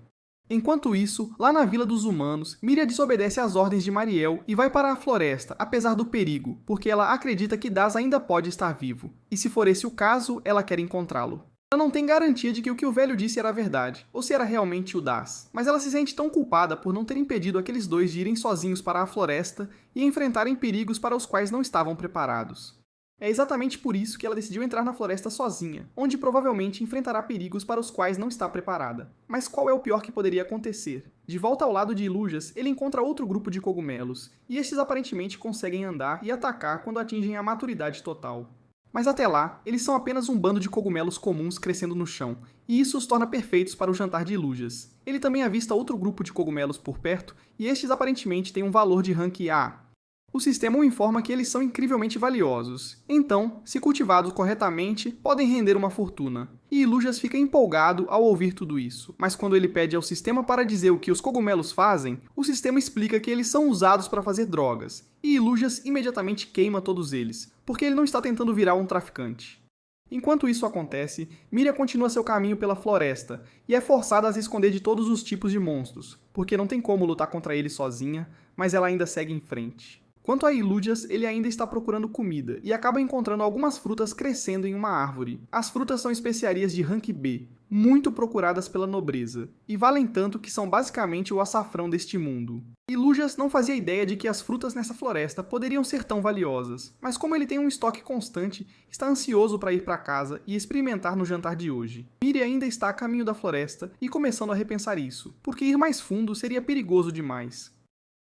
Enquanto isso, lá na Vila dos Humanos, Miria desobedece às ordens de Mariel e vai para a floresta, apesar do perigo, porque ela acredita que Das ainda pode estar vivo, e se for esse o caso, ela quer encontrá-lo. Ela não tem garantia de que o velho disse era verdade, ou se era realmente o Das, mas ela se sente tão culpada por não ter impedido aqueles dois de irem sozinhos para a floresta e enfrentarem perigos para os quais não estavam preparados. É exatamente por isso que ela decidiu entrar na floresta sozinha, onde provavelmente enfrentará perigos para os quais não está preparada. Mas qual é o pior que poderia acontecer? De volta ao lado de Ilúdias, ele encontra outro grupo de cogumelos, e estes aparentemente conseguem andar e atacar quando atingem a maturidade total. Mas até lá, eles são apenas um bando de cogumelos comuns crescendo no chão, e isso os torna perfeitos para o jantar de Ilúdias. Ele também avista outro grupo de cogumelos por perto, e estes aparentemente têm um valor de rank A. O sistema o informa que eles são incrivelmente valiosos, então, se cultivados corretamente, podem render uma fortuna. E Ilúdias fica empolgado ao ouvir tudo isso, mas quando ele pede ao sistema para dizer o que os cogumelos fazem, o sistema explica que eles são usados para fazer drogas, e Ilúdias imediatamente queima todos eles, porque ele não está tentando virar um traficante. Enquanto isso acontece, Miria continua seu caminho pela floresta, e é forçada a se esconder de todos os tipos de monstros, porque não tem como lutar contra eles sozinha, mas ela ainda segue em frente. Quanto a Ilúdias, ele ainda está procurando comida, e acaba encontrando algumas frutas crescendo em uma árvore. As frutas são especiarias de rank B, muito procuradas pela nobreza, e valem tanto que são basicamente o açafrão deste mundo. Ilúdias não fazia ideia de que as frutas nessa floresta poderiam ser tão valiosas, mas como ele tem um estoque constante, está ansioso para ir para casa e experimentar no jantar de hoje. Miria ainda está a caminho da floresta e começando a repensar isso, porque ir mais fundo seria perigoso demais.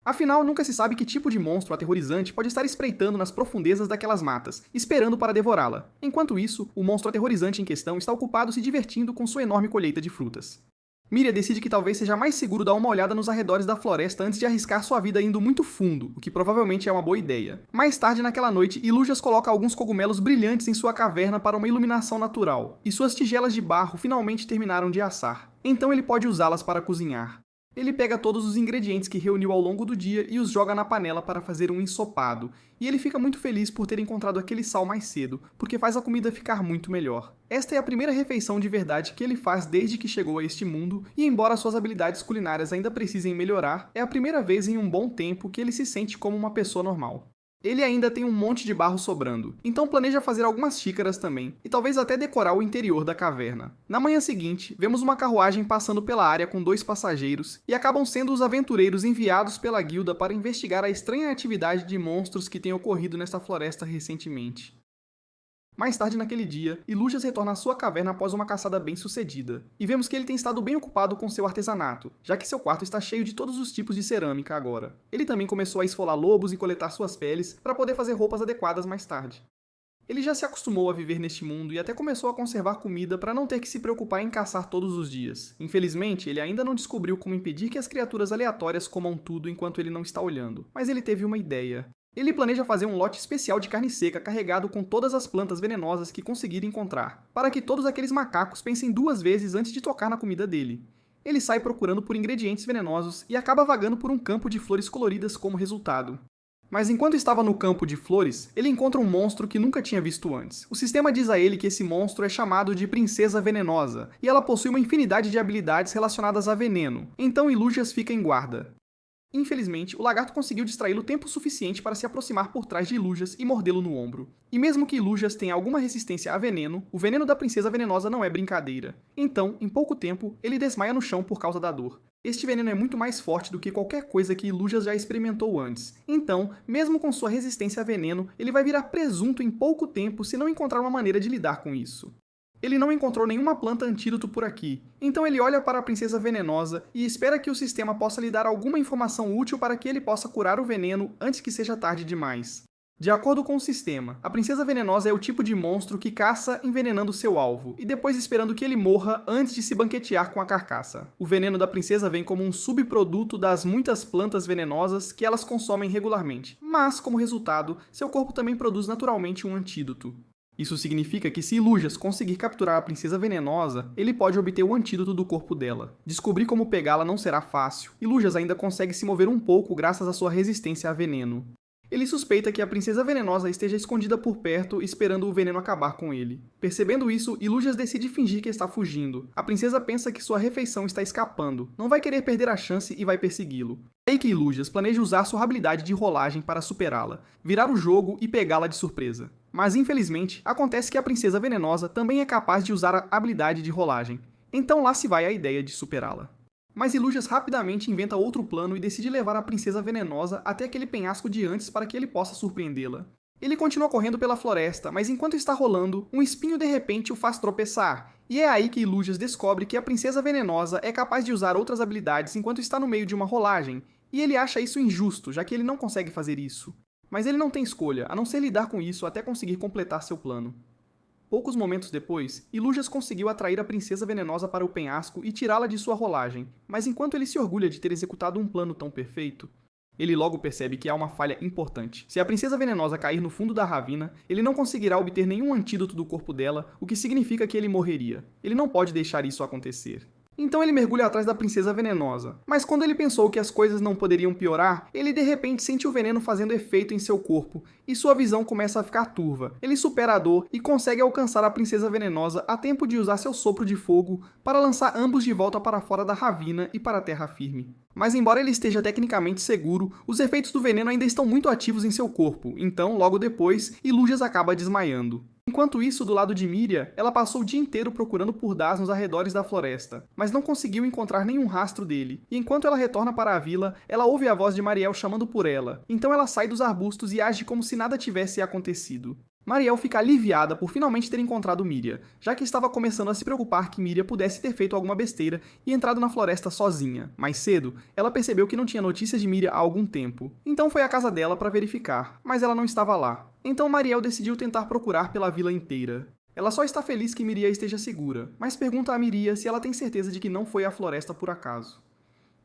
Afinal, nunca se sabe que tipo de monstro aterrorizante pode estar espreitando nas profundezas daquelas matas, esperando para devorá-la. Enquanto isso, o monstro aterrorizante em questão está ocupado se divertindo com sua enorme colheita de frutas. Miria decide que talvez seja mais seguro dar uma olhada nos arredores da floresta antes de arriscar sua vida indo muito fundo, o que provavelmente é uma boa ideia. Mais tarde naquela noite, Illugias coloca alguns cogumelos brilhantes em sua caverna para uma iluminação natural, e suas tigelas de barro finalmente terminaram de assar. Então ele pode usá-las para cozinhar. Ele pega todos os ingredientes que reuniu ao longo do dia e os joga na panela para fazer um ensopado, e ele fica muito feliz por ter encontrado aquele sal mais cedo, porque faz a comida ficar muito melhor. Esta é a primeira refeição de verdade que ele faz desde que chegou a este mundo, e embora suas habilidades culinárias ainda precisem melhorar, é a primeira vez em um bom tempo que ele se sente como uma pessoa normal. Ele ainda tem um monte de barro sobrando, então planeja fazer algumas xícaras também, e talvez até decorar o interior da caverna. Na manhã seguinte, vemos uma carruagem passando pela área com 2 passageiros, e acabam sendo os aventureiros enviados pela guilda para investigar a estranha atividade de monstros que tem ocorrido nesta floresta recentemente. Mais tarde naquele dia, Illugias retorna à sua caverna após uma caçada bem sucedida, e vemos que ele tem estado bem ocupado com seu artesanato, já que seu quarto está cheio de todos os tipos de cerâmica agora. Ele também começou a esfolar lobos e coletar suas peles para poder fazer roupas adequadas mais tarde. Ele já se acostumou a viver neste mundo e até começou a conservar comida para não ter que se preocupar em caçar todos os dias. Infelizmente, ele ainda não descobriu como impedir que as criaturas aleatórias comam tudo enquanto ele não está olhando, mas ele teve uma ideia. Ele planeja fazer um lote especial de carne seca carregado com todas as plantas venenosas que conseguir encontrar, para que todos aqueles macacos pensem 2 vezes antes de tocar na comida dele. Ele sai procurando por ingredientes venenosos e acaba vagando por um campo de flores coloridas como resultado. Mas enquanto estava no campo de flores, ele encontra um monstro que nunca tinha visto antes. O sistema diz a ele que esse monstro é chamado de Princesa Venenosa, e ela possui uma infinidade de habilidades relacionadas a veneno, então Illugias fica em guarda. Infelizmente, o lagarto conseguiu distraí-lo tempo suficiente para se aproximar por trás de Illugias e mordê-lo no ombro. E mesmo que Illugias tenha alguma resistência a veneno, o veneno da Princesa Venenosa não é brincadeira. Então, em pouco tempo, ele desmaia no chão por causa da dor. Este veneno é muito mais forte do que qualquer coisa que Illugias já experimentou antes. Então, mesmo com sua resistência a veneno, ele vai virar presunto em pouco tempo se não encontrar uma maneira de lidar com isso. Ele não encontrou nenhuma planta antídoto por aqui, então ele olha para a Princesa Venenosa e espera que o sistema possa lhe dar alguma informação útil para que ele possa curar o veneno antes que seja tarde demais. De acordo com o sistema, a Princesa Venenosa é o tipo de monstro que caça envenenando seu alvo, e depois esperando que ele morra antes de se banquetear com a carcaça. O veneno da princesa vem como um subproduto das muitas plantas venenosas que elas consomem regularmente, mas, como resultado, seu corpo também produz naturalmente um antídoto. Isso significa que se Illugias conseguir capturar a Princesa Venenosa, ele pode obter o antídoto do corpo dela. Descobrir como pegá-la não será fácil. Illugias ainda consegue se mover um pouco graças à sua resistência a veneno. Ele suspeita que a Princesa Venenosa esteja escondida por perto, esperando o veneno acabar com ele. Percebendo isso, Illugias decide fingir que está fugindo. A princesa pensa que sua refeição está escapando, não vai querer perder a chance e vai persegui-lo. É aí que Illugias planeja usar sua habilidade de rolagem para superá-la, virar o jogo e pegá-la de surpresa. Mas infelizmente, acontece que a Princesa Venenosa também é capaz de usar a habilidade de rolagem. Então lá se vai a ideia de superá-la. Mas Illugias rapidamente inventa outro plano e decide levar a Princesa Venenosa até aquele penhasco de antes para que ele possa surpreendê-la. Ele continua correndo pela floresta, mas enquanto está rolando, um espinho de repente o faz tropeçar, e é aí que Illugias descobre que a Princesa Venenosa é capaz de usar outras habilidades enquanto está no meio de uma rolagem, e ele acha isso injusto, já que ele não consegue fazer isso. Mas ele não tem escolha, a não ser lidar com isso até conseguir completar seu plano. Poucos momentos depois, Illugias conseguiu atrair a Princesa Venenosa para o penhasco e tirá-la de sua rolagem, mas enquanto ele se orgulha de ter executado um plano tão perfeito, ele logo percebe que há uma falha importante. Se a Princesa Venenosa cair no fundo da ravina, ele não conseguirá obter nenhum antídoto do corpo dela, o que significa que ele morreria. Ele não pode deixar isso acontecer. Então ele mergulha atrás da Princesa Venenosa. Mas quando ele pensou que as coisas não poderiam piorar, ele de repente sente o veneno fazendo efeito em seu corpo, e sua visão começa a ficar turva. Ele supera a dor e consegue alcançar a Princesa Venenosa a tempo de usar seu sopro de fogo para lançar ambos de volta para fora da ravina e para a terra firme. Mas embora ele esteja tecnicamente seguro, os efeitos do veneno ainda estão muito ativos em seu corpo, então, logo depois, Illugias acaba desmaiando. Enquanto isso, do lado de Miria, ela passou o dia inteiro procurando por Daz nos arredores da floresta, mas não conseguiu encontrar nenhum rastro dele, e enquanto ela retorna para a vila, ela ouve a voz de Mariel chamando por ela, então ela sai dos arbustos e age como se nada tivesse acontecido. Mariel fica aliviada por finalmente ter encontrado Miria, já que estava começando a se preocupar que Miria pudesse ter feito alguma besteira e entrado na floresta sozinha. Mais cedo, ela percebeu que não tinha notícias de Miria há algum tempo. Então foi à casa dela para verificar, mas ela não estava lá. Então Mariel decidiu tentar procurar pela vila inteira. Ela só está feliz que Miria esteja segura, mas pergunta a Miria se ela tem certeza de que não foi à floresta por acaso.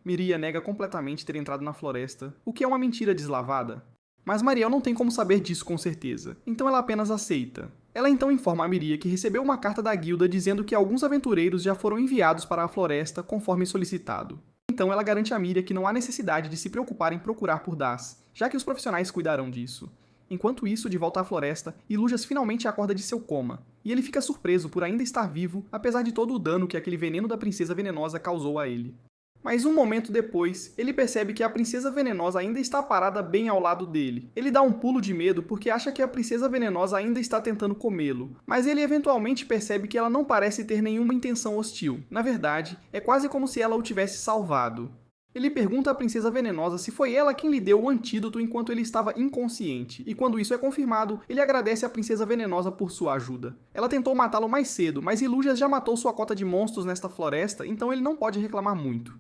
Miria nega completamente ter entrado na floresta, o que é uma mentira deslavada. Mas Mariel não tem como saber disso com certeza, então ela apenas aceita. Ela então informa a Miria que recebeu uma carta da guilda dizendo que alguns aventureiros já foram enviados para a floresta conforme solicitado. Então ela garante a Miria que não há necessidade de se preocupar em procurar por Das, já que os profissionais cuidarão disso. Enquanto isso, de volta à floresta, Ilujas finalmente acorda de seu coma, e ele fica surpreso por ainda estar vivo, apesar de todo o dano que aquele veneno da princesa venenosa causou a ele. Mas um momento depois, ele percebe que a princesa venenosa ainda está parada bem ao lado dele. Ele dá um pulo de medo porque acha que a princesa venenosa ainda está tentando comê-lo, mas ele eventualmente percebe que ela não parece ter nenhuma intenção hostil. Na verdade, é quase como se ela o tivesse salvado. Ele pergunta à princesa venenosa se foi ela quem lhe deu o antídoto enquanto ele estava inconsciente, e quando isso é confirmado, ele agradece à princesa venenosa por sua ajuda. Ela tentou matá-lo mais cedo, mas Ilujas já matou sua cota de monstros nesta floresta, então ele não pode reclamar muito.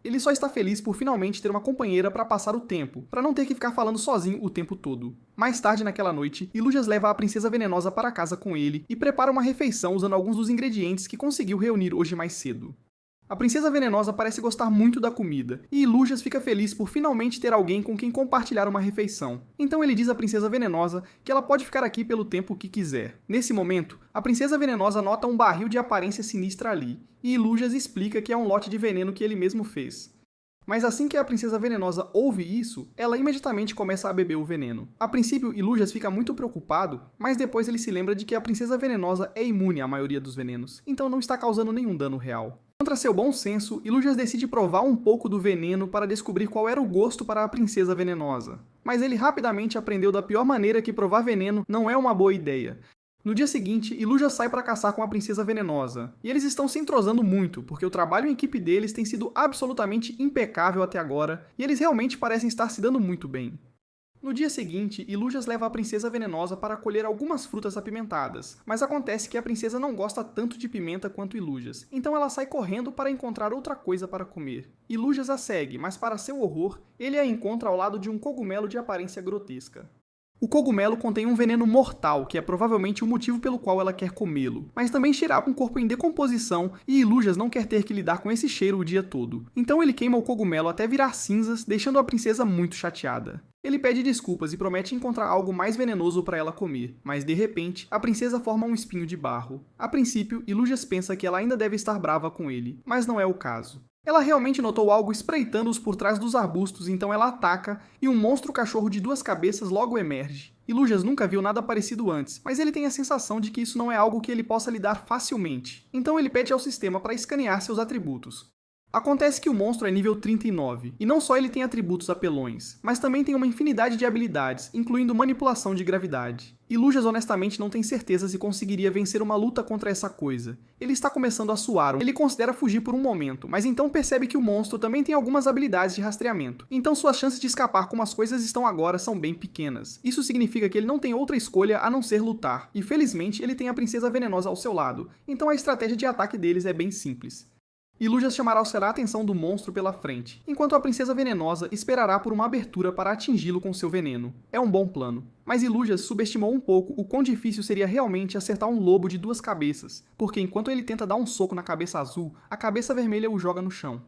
Ele só está feliz por finalmente ter uma companheira para passar o tempo, para não ter que ficar falando sozinho o tempo todo. Mais tarde naquela noite, Ilujas leva a princesa venenosa para casa com ele e prepara uma refeição usando alguns dos ingredientes que conseguiu reunir hoje mais cedo. A princesa venenosa parece gostar muito da comida, e Ilujas fica feliz por finalmente ter alguém com quem compartilhar uma refeição. Então ele diz à princesa venenosa que ela pode ficar aqui pelo tempo que quiser. Nesse momento, a princesa venenosa nota um barril de aparência sinistra ali, e Ilujas explica que é um lote de veneno que ele mesmo fez. Mas assim que a princesa venenosa ouve isso, ela imediatamente começa a beber o veneno. A princípio, Ilujas fica muito preocupado, mas depois ele se lembra de que a princesa venenosa é imune à maioria dos venenos, então não está causando nenhum dano real. Contra seu bom senso, Ilujas decide provar um pouco do veneno para descobrir qual era o gosto para a princesa venenosa. Mas ele rapidamente aprendeu da pior maneira que provar veneno não é uma boa ideia. No dia seguinte, Ilujas sai para caçar com a princesa venenosa, e eles estão se entrosando muito, porque o trabalho em equipe deles tem sido absolutamente impecável até agora, e eles realmente parecem estar se dando muito bem. No dia seguinte, Ilujas leva a princesa venenosa para colher algumas frutas apimentadas, mas acontece que a princesa não gosta tanto de pimenta quanto Ilujas, então ela sai correndo para encontrar outra coisa para comer. Ilujas a segue, mas para seu horror, ele a encontra ao lado de um cogumelo de aparência grotesca. O cogumelo contém um veneno mortal, que é provavelmente o motivo pelo qual ela quer comê-lo, mas também cheirava um corpo em decomposição e Ilujas não quer ter que lidar com esse cheiro o dia todo. Então ele queima o cogumelo até virar cinzas, deixando a princesa muito chateada. Ele pede desculpas e promete encontrar algo mais venenoso para ela comer, mas de repente, a princesa forma um espinho de barro. A princípio, Ilujas pensa que ela ainda deve estar brava com ele, mas não é o caso. Ela realmente notou algo espreitando-os por trás dos arbustos, então ela ataca, e um monstro cachorro de 2 cabeças logo emerge. Ilujas nunca viu nada parecido antes, mas ele tem a sensação de que isso não é algo que ele possa lidar facilmente. Então ele pede ao sistema para escanear seus atributos. Acontece que o monstro é nível 39, e não só ele tem atributos apelões, mas também tem uma infinidade de habilidades, incluindo manipulação de gravidade. Ilujas honestamente não tem certeza se conseguiria vencer uma luta contra essa coisa. Ele está começando a suar, ele considera fugir por um momento, mas então percebe que o monstro também tem algumas habilidades de rastreamento. Então suas chances de escapar como as coisas estão agora são bem pequenas. Isso significa que ele não tem outra escolha a não ser lutar, e felizmente ele tem a princesa venenosa ao seu lado, então a estratégia de ataque deles é bem simples. Ilujas chamará a atenção do monstro pela frente, enquanto a princesa venenosa esperará por uma abertura para atingi-lo com seu veneno. É um bom plano. Mas Ilujas subestimou um pouco o quão difícil seria realmente acertar um lobo de 2 cabeças, porque enquanto ele tenta dar um soco na cabeça azul, a cabeça vermelha o joga no chão.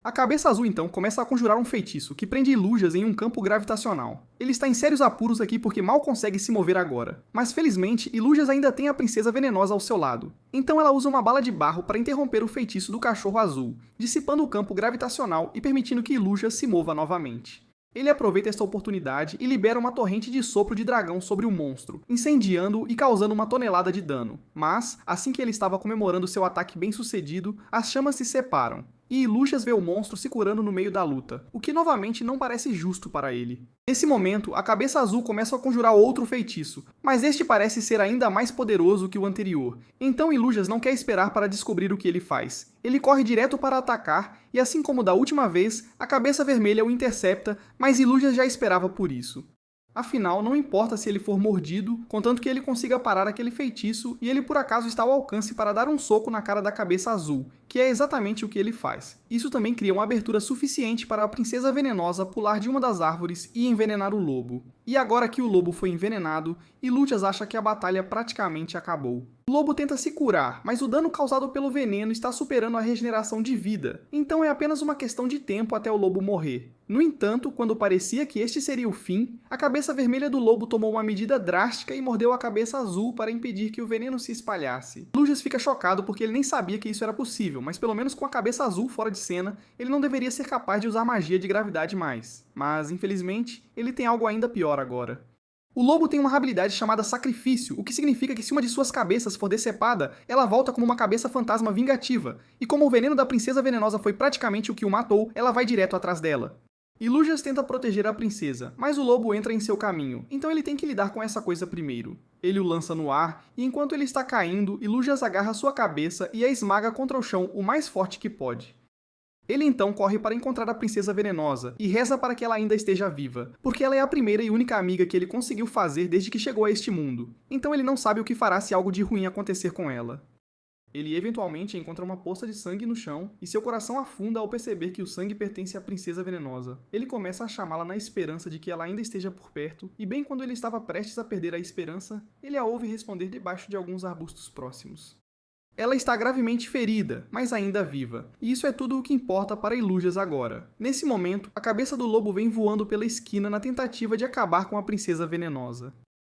A cabeça azul então começa a conjurar um feitiço que prende Ilujas em um campo gravitacional. Ele está em sérios apuros aqui porque mal consegue se mover agora, mas felizmente Ilujas ainda tem a princesa venenosa ao seu lado. Então ela usa uma bala de barro para interromper o feitiço do cachorro azul, dissipando o campo gravitacional e permitindo que Ilujas se mova novamente. Ele aproveita esta oportunidade e libera uma torrente de sopro de dragão sobre o monstro, incendiando-o e causando uma tonelada de dano. Mas, assim que ele estava comemorando seu ataque bem sucedido, as chamas se separam, e Ilujas vê o monstro se curando no meio da luta, o que novamente não parece justo para ele. Nesse momento, a cabeça azul começa a conjurar outro feitiço, mas este parece ser ainda mais poderoso que o anterior, então Ilujas não quer esperar para descobrir o que ele faz. Ele corre direto para atacar, e assim como da última vez, a cabeça vermelha o intercepta, mas Ilujas já esperava por isso. Afinal, não importa se ele for mordido, contanto que ele consiga parar aquele feitiço e ele por acaso está ao alcance para dar um soco na cara da cabeça azul, que é exatamente o que ele faz. Isso também cria uma abertura suficiente para a princesa venenosa pular de uma das árvores e envenenar o lobo. E agora que o lobo foi envenenado, Ilútias acha que a batalha praticamente acabou. O lobo tenta se curar, mas o dano causado pelo veneno está superando a regeneração de vida, então é apenas uma questão de tempo até o lobo morrer. No entanto, quando parecia que este seria o fim, a cabeça vermelha do lobo tomou uma medida drástica e mordeu a cabeça azul para impedir que o veneno se espalhasse. Ilútias fica chocado porque ele nem sabia que isso era possível, mas pelo menos com a cabeça azul fora de cena, ele não deveria ser capaz de usar magia de gravidade mais. Mas, infelizmente, ele tem algo ainda pior agora. O lobo tem uma habilidade chamada Sacrifício, o que significa que se uma de suas cabeças for decepada, ela volta como uma cabeça fantasma vingativa, e como o veneno da princesa venenosa foi praticamente o que o matou, ela vai direto atrás dela. Ilútias tenta proteger a princesa, mas o lobo entra em seu caminho, então ele tem que lidar com essa coisa primeiro. Ele o lança no ar, e enquanto ele está caindo, Ilútias agarra sua cabeça e a esmaga contra o chão o mais forte que pode. Ele então corre para encontrar a princesa venenosa e reza para que ela ainda esteja viva, porque ela é a primeira e única amiga que ele conseguiu fazer desde que chegou a este mundo, então ele não sabe o que fará se algo de ruim acontecer com ela. Ele eventualmente encontra uma poça de sangue no chão e seu coração afunda ao perceber que o sangue pertence à princesa venenosa. Ele começa a chamá-la na esperança de que ela ainda esteja por perto, e bem quando ele estava prestes a perder a esperança, ele a ouve responder debaixo de alguns arbustos próximos. Ela está gravemente ferida, mas ainda viva, e isso é tudo o que importa para Ilútias agora. Nesse momento, a cabeça do lobo vem voando pela esquina na tentativa de acabar com a princesa venenosa.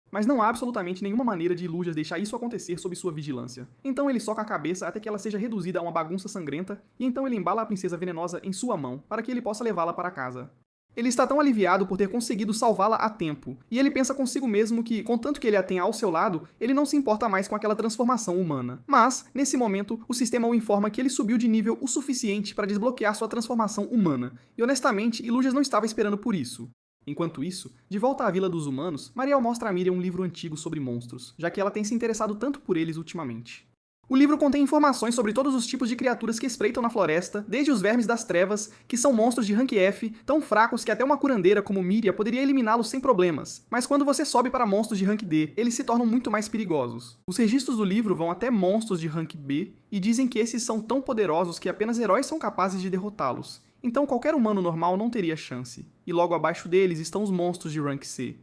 Mas não há absolutamente nenhuma maneira de Ilútias deixar isso acontecer sob sua vigilância. Então ele soca a cabeça até que ela seja reduzida a uma bagunça sangrenta, e então ele embala a princesa venenosa em sua mão, para que ele possa levá-la para casa. Ele está tão aliviado por ter conseguido salvá-la a tempo, e ele pensa consigo mesmo que, contanto que ele a tenha ao seu lado, ele não se importa mais com aquela transformação humana. Mas, nesse momento, o sistema o informa que ele subiu de nível o suficiente para desbloquear sua transformação humana, e honestamente, Ilútias não estava esperando por isso. Enquanto isso, de volta à Vila dos Humanos, Mariel mostra a Miriam um livro antigo sobre monstros, já que ela tem se interessado tanto por eles ultimamente. O livro contém informações sobre todos os tipos de criaturas que espreitam na floresta, desde os vermes das trevas, que são monstros de rank F, tão fracos que até uma curandeira como Miria poderia eliminá-los sem problemas, mas quando você sobe para monstros de rank D, eles se tornam muito mais perigosos. Os registros do livro vão até monstros de rank B, e dizem que esses são tão poderosos que apenas heróis são capazes de derrotá-los, então qualquer humano normal não teria chance, e logo abaixo deles estão os monstros de rank C.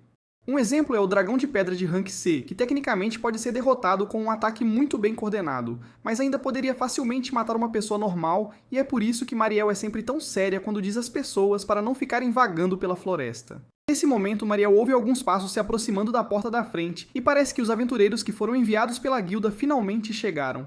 Um exemplo é o dragão de pedra de rank C, que tecnicamente pode ser derrotado com um ataque muito bem coordenado, mas ainda poderia facilmente matar uma pessoa normal, e é por isso que Mariel é sempre tão séria quando diz às pessoas para não ficarem vagando pela floresta. Nesse momento, Mariel ouve alguns passos se aproximando da porta da frente, e parece que os aventureiros que foram enviados pela guilda finalmente chegaram.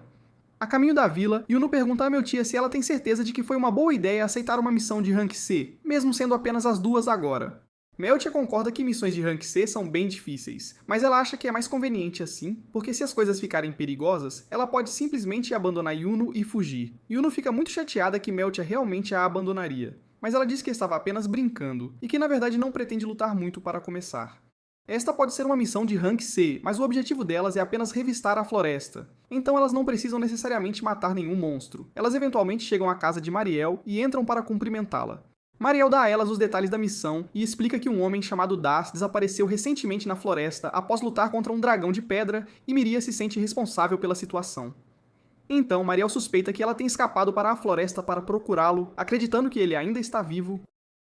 A caminho da vila, Yuno pergunta a Meltia se ela tem certeza de que foi uma boa ideia aceitar uma missão de rank C, mesmo sendo apenas as duas agora. Meltia concorda que missões de rank C são bem difíceis, mas ela acha que é mais conveniente assim, porque se as coisas ficarem perigosas, ela pode simplesmente abandonar Yuno e fugir. Yuno fica muito chateada que Meltia realmente a abandonaria, mas ela diz que estava apenas brincando, e que na verdade não pretende lutar muito para começar. Esta pode ser uma missão de rank C, mas o objetivo delas é apenas revistar a floresta. Então elas não precisam necessariamente matar nenhum monstro. Elas eventualmente chegam à casa de Mariel e entram para cumprimentá-la. Mariel dá a elas os detalhes da missão e explica que um homem chamado Das desapareceu recentemente na floresta após lutar contra um dragão de pedra e Miria se sente responsável pela situação. Então, Mariel suspeita que ela tem escapado para a floresta para procurá-lo, acreditando que ele ainda está vivo.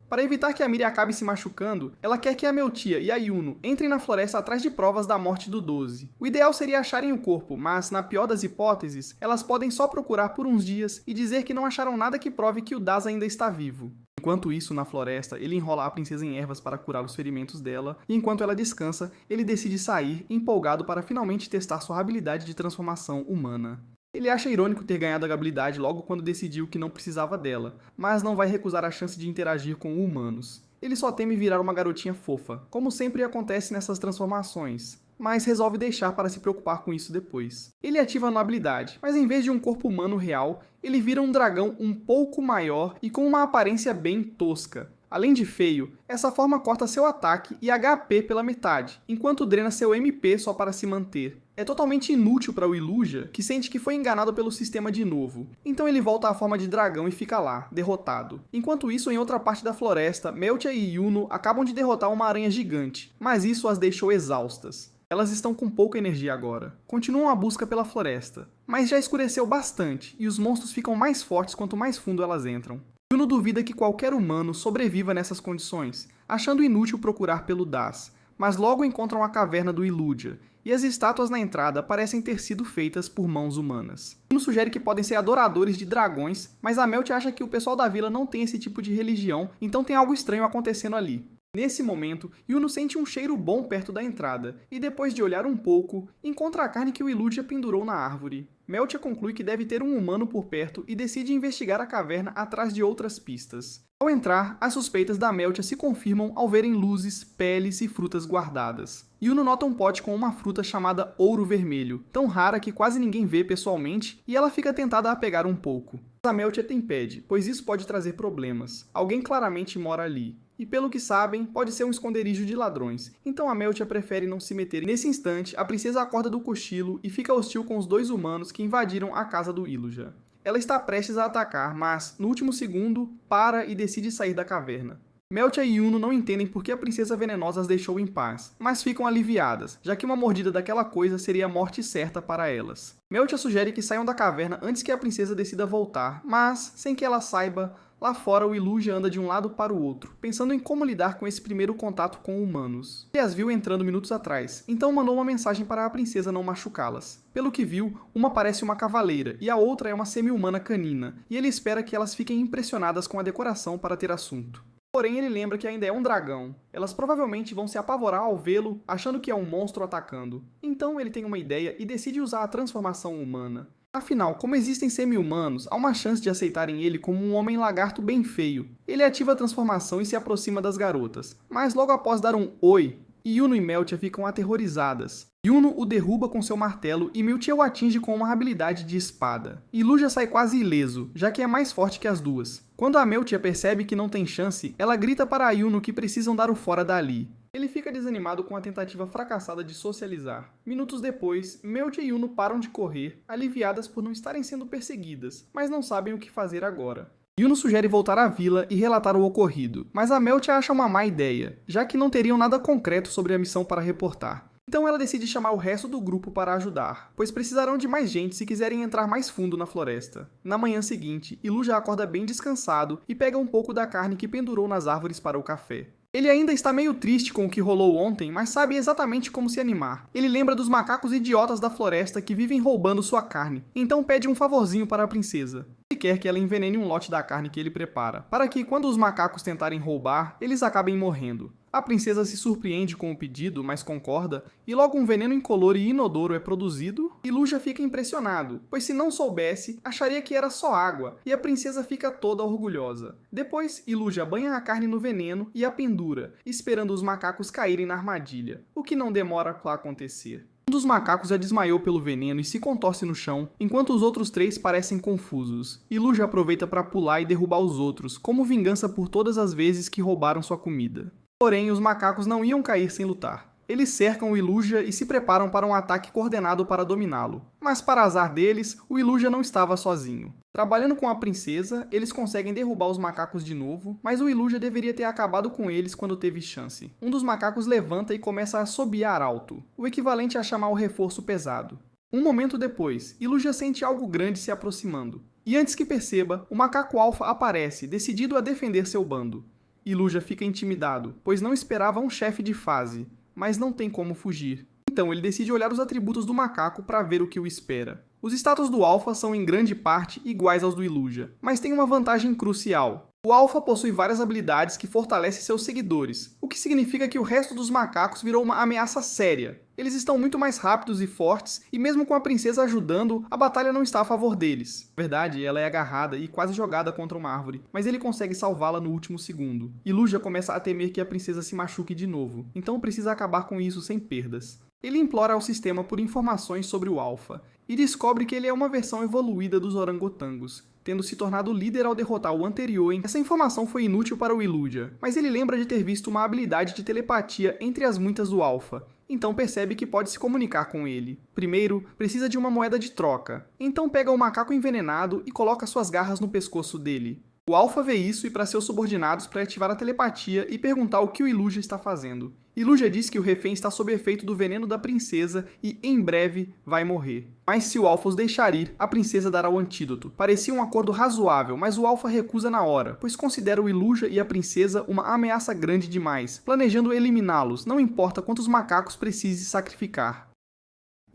Para evitar que a Miria acabe se machucando, ela quer que a Meltia e a Yuno entrem na floresta atrás de provas da morte do 12. O ideal seria acharem o corpo, mas, na pior das hipóteses, elas podem só procurar por uns dias e dizer que não acharam nada que prove que o Das ainda está vivo. Enquanto isso, na floresta, ele enrola a princesa em ervas para curar os ferimentos dela, e enquanto ela descansa, ele decide sair, empolgado para finalmente testar sua habilidade de transformação humana. Ele acha irônico ter ganhado a habilidade logo quando decidiu que não precisava dela, mas não vai recusar a chance de interagir com humanos. Ele só teme virar uma garotinha fofa, como sempre acontece nessas transformações, mas resolve deixar para se preocupar com isso depois. Ele ativa a habilidade, mas em vez de um corpo humano real, ele vira um dragão um pouco maior e com uma aparência bem tosca. Além de feio, essa forma corta seu ataque e HP pela metade, enquanto drena seu MP só para se manter. É totalmente inútil para o Iluja, que sente que foi enganado pelo sistema de novo. Então ele volta à forma de dragão e fica lá, derrotado. Enquanto isso, em outra parte da floresta, Meltia e Yuno acabam de derrotar uma aranha gigante, mas isso as deixou exaustas. Elas estão com pouca energia agora. Continuam a busca pela floresta, mas já escureceu bastante e os monstros ficam mais fortes quanto mais fundo elas entram. Yuno duvida que qualquer humano sobreviva nessas condições, achando inútil procurar pelo Das, mas logo encontram a caverna do Iluja, e as estátuas na entrada parecem ter sido feitas por mãos humanas. Yuno sugere que podem ser adoradores de dragões, mas a Meltia acha que o pessoal da vila não tem esse tipo de religião, então tem algo estranho acontecendo ali. Nesse momento, Yuno sente um cheiro bom perto da entrada, e depois de olhar um pouco, encontra a carne que o Iluja pendurou na árvore. Meltia conclui que deve ter um humano por perto e decide investigar a caverna atrás de outras pistas. Ao entrar, as suspeitas da Meltia se confirmam ao verem luzes, peles e frutas guardadas. Yuno nota um pote com uma fruta chamada ouro vermelho, tão rara que quase ninguém vê pessoalmente, e ela fica tentada a pegar um pouco. Mas a Meltia te impede, pois isso pode trazer problemas. Alguém claramente mora ali. E pelo que sabem, pode ser um esconderijo de ladrões, então a Meltia prefere não se meter. Nesse instante, a princesa acorda do cochilo e fica hostil com os dois humanos que invadiram a casa do Iluja. Ela está prestes a atacar, mas, no último segundo, para e decide sair da caverna. Meltia e Yuno não entendem por que a princesa venenosa as deixou em paz, mas ficam aliviadas, já que uma mordida daquela coisa seria a morte certa para elas. Meltia sugere que saiam da caverna antes que a princesa decida voltar, mas, sem que ela saiba, lá fora o Iluja anda de um lado para o outro, pensando em como lidar com esse primeiro contato com humanos. Ele as viu entrando minutos atrás, então mandou uma mensagem para a princesa não machucá-las. Pelo que viu, uma parece uma cavaleira e a outra é uma semi-humana canina, e ele espera que elas fiquem impressionadas com a decoração para ter assunto. Porém, ele lembra que ainda é um dragão. Elas provavelmente vão se apavorar ao vê-lo, achando que é um monstro atacando. Então ele tem uma ideia e decide usar a transformação humana. Afinal, como existem semi-humanos, há uma chance de aceitarem ele como um homem lagarto bem feio. Ele ativa a transformação e se aproxima das garotas. Mas logo após dar um oi, Yuno e Meltia ficam aterrorizadas. Yuno o derruba com seu martelo e Meltia o atinge com uma habilidade de espada. Iluja sai quase ileso, já que é mais forte que as duas. Quando a Meltia percebe que não tem chance, ela grita para Yuno que precisam dar o fora dali. Ele fica desanimado com a tentativa fracassada de socializar. Minutos depois, Meltia e Yuno param de correr, aliviadas por não estarem sendo perseguidas, mas não sabem o que fazer agora. Yuno sugere voltar à vila e relatar o ocorrido, mas a Meltia acha uma má ideia, já que não teriam nada concreto sobre a missão para reportar. Então ela decide chamar o resto do grupo para ajudar, pois precisarão de mais gente se quiserem entrar mais fundo na floresta. Na manhã seguinte, Iluja acorda bem descansado e pega um pouco da carne que pendurou nas árvores para o café. Ele ainda está meio triste com o que rolou ontem, mas sabe exatamente como se animar. Ele lembra dos macacos idiotas da floresta que vivem roubando sua carne, então pede um favorzinho para a princesa. Ele quer que ela envenene um lote da carne que ele prepara, para que, quando os macacos tentarem roubar, eles acabem morrendo. A princesa se surpreende com o pedido, mas concorda, e logo um veneno incolor e inodoro é produzido. Iluja fica impressionado, pois se não soubesse, acharia que era só água, e a princesa fica toda orgulhosa. Depois, Iluja banha a carne no veneno e a pendura, esperando os macacos caírem na armadilha, o que não demora para acontecer. Um dos macacos já desmaiou pelo veneno e se contorce no chão, enquanto os outros três parecem confusos. Iluja aproveita para pular e derrubar os outros, como vingança por todas as vezes que roubaram sua comida. Porém, os macacos não iam cair sem lutar. Eles cercam o Iluja e se preparam para um ataque coordenado para dominá-lo. Mas para azar deles, o Iluja não estava sozinho. Trabalhando com a princesa, eles conseguem derrubar os macacos de novo, mas o Iluja deveria ter acabado com eles quando teve chance. Um dos macacos levanta e começa a assobiar alto, o equivalente a chamar o reforço pesado. Um momento depois, Iluja sente algo grande se aproximando. E antes que perceba, o macaco alfa aparece, decidido a defender seu bando. Iluja fica intimidado, pois não esperava um chefe de fase, mas não tem como fugir. Então ele decide olhar os atributos do macaco para ver o que o espera. Os status do Alpha são em grande parte iguais aos do Iluja, mas tem uma vantagem crucial. O Alpha possui várias habilidades que fortalecem seus seguidores, o que significa que o resto dos macacos virou uma ameaça séria. Eles estão muito mais rápidos e fortes, e mesmo com a princesa ajudando, a batalha não está a favor deles. Na verdade, ela é agarrada e quase jogada contra uma árvore, mas ele consegue salvá-la no último segundo. Iluja começa a temer que a princesa se machuque de novo, então precisa acabar com isso sem perdas. Ele implora ao sistema por informações sobre o Alpha, e descobre que ele é uma versão evoluída dos orangotangos, tendo se tornado líder ao derrotar o anterior. Essa informação foi inútil para o Iluja, mas ele lembra de ter visto uma habilidade de telepatia entre as muitas do Alpha, então percebe que pode se comunicar com ele. Primeiro, precisa de uma moeda de troca, então pega o macaco envenenado e coloca suas garras no pescoço dele. O Alpha vê isso e para seus subordinados para ativar a telepatia e perguntar o que o Iluja está fazendo. Iluja diz que o refém está sob efeito do veneno da princesa e, em breve, vai morrer. Mas se o Alpha os deixar ir, a princesa dará o antídoto. Parecia um acordo razoável, mas o Alpha recusa na hora, pois considera o Iluja e a princesa uma ameaça grande demais, planejando eliminá-los, não importa quantos macacos precise sacrificar.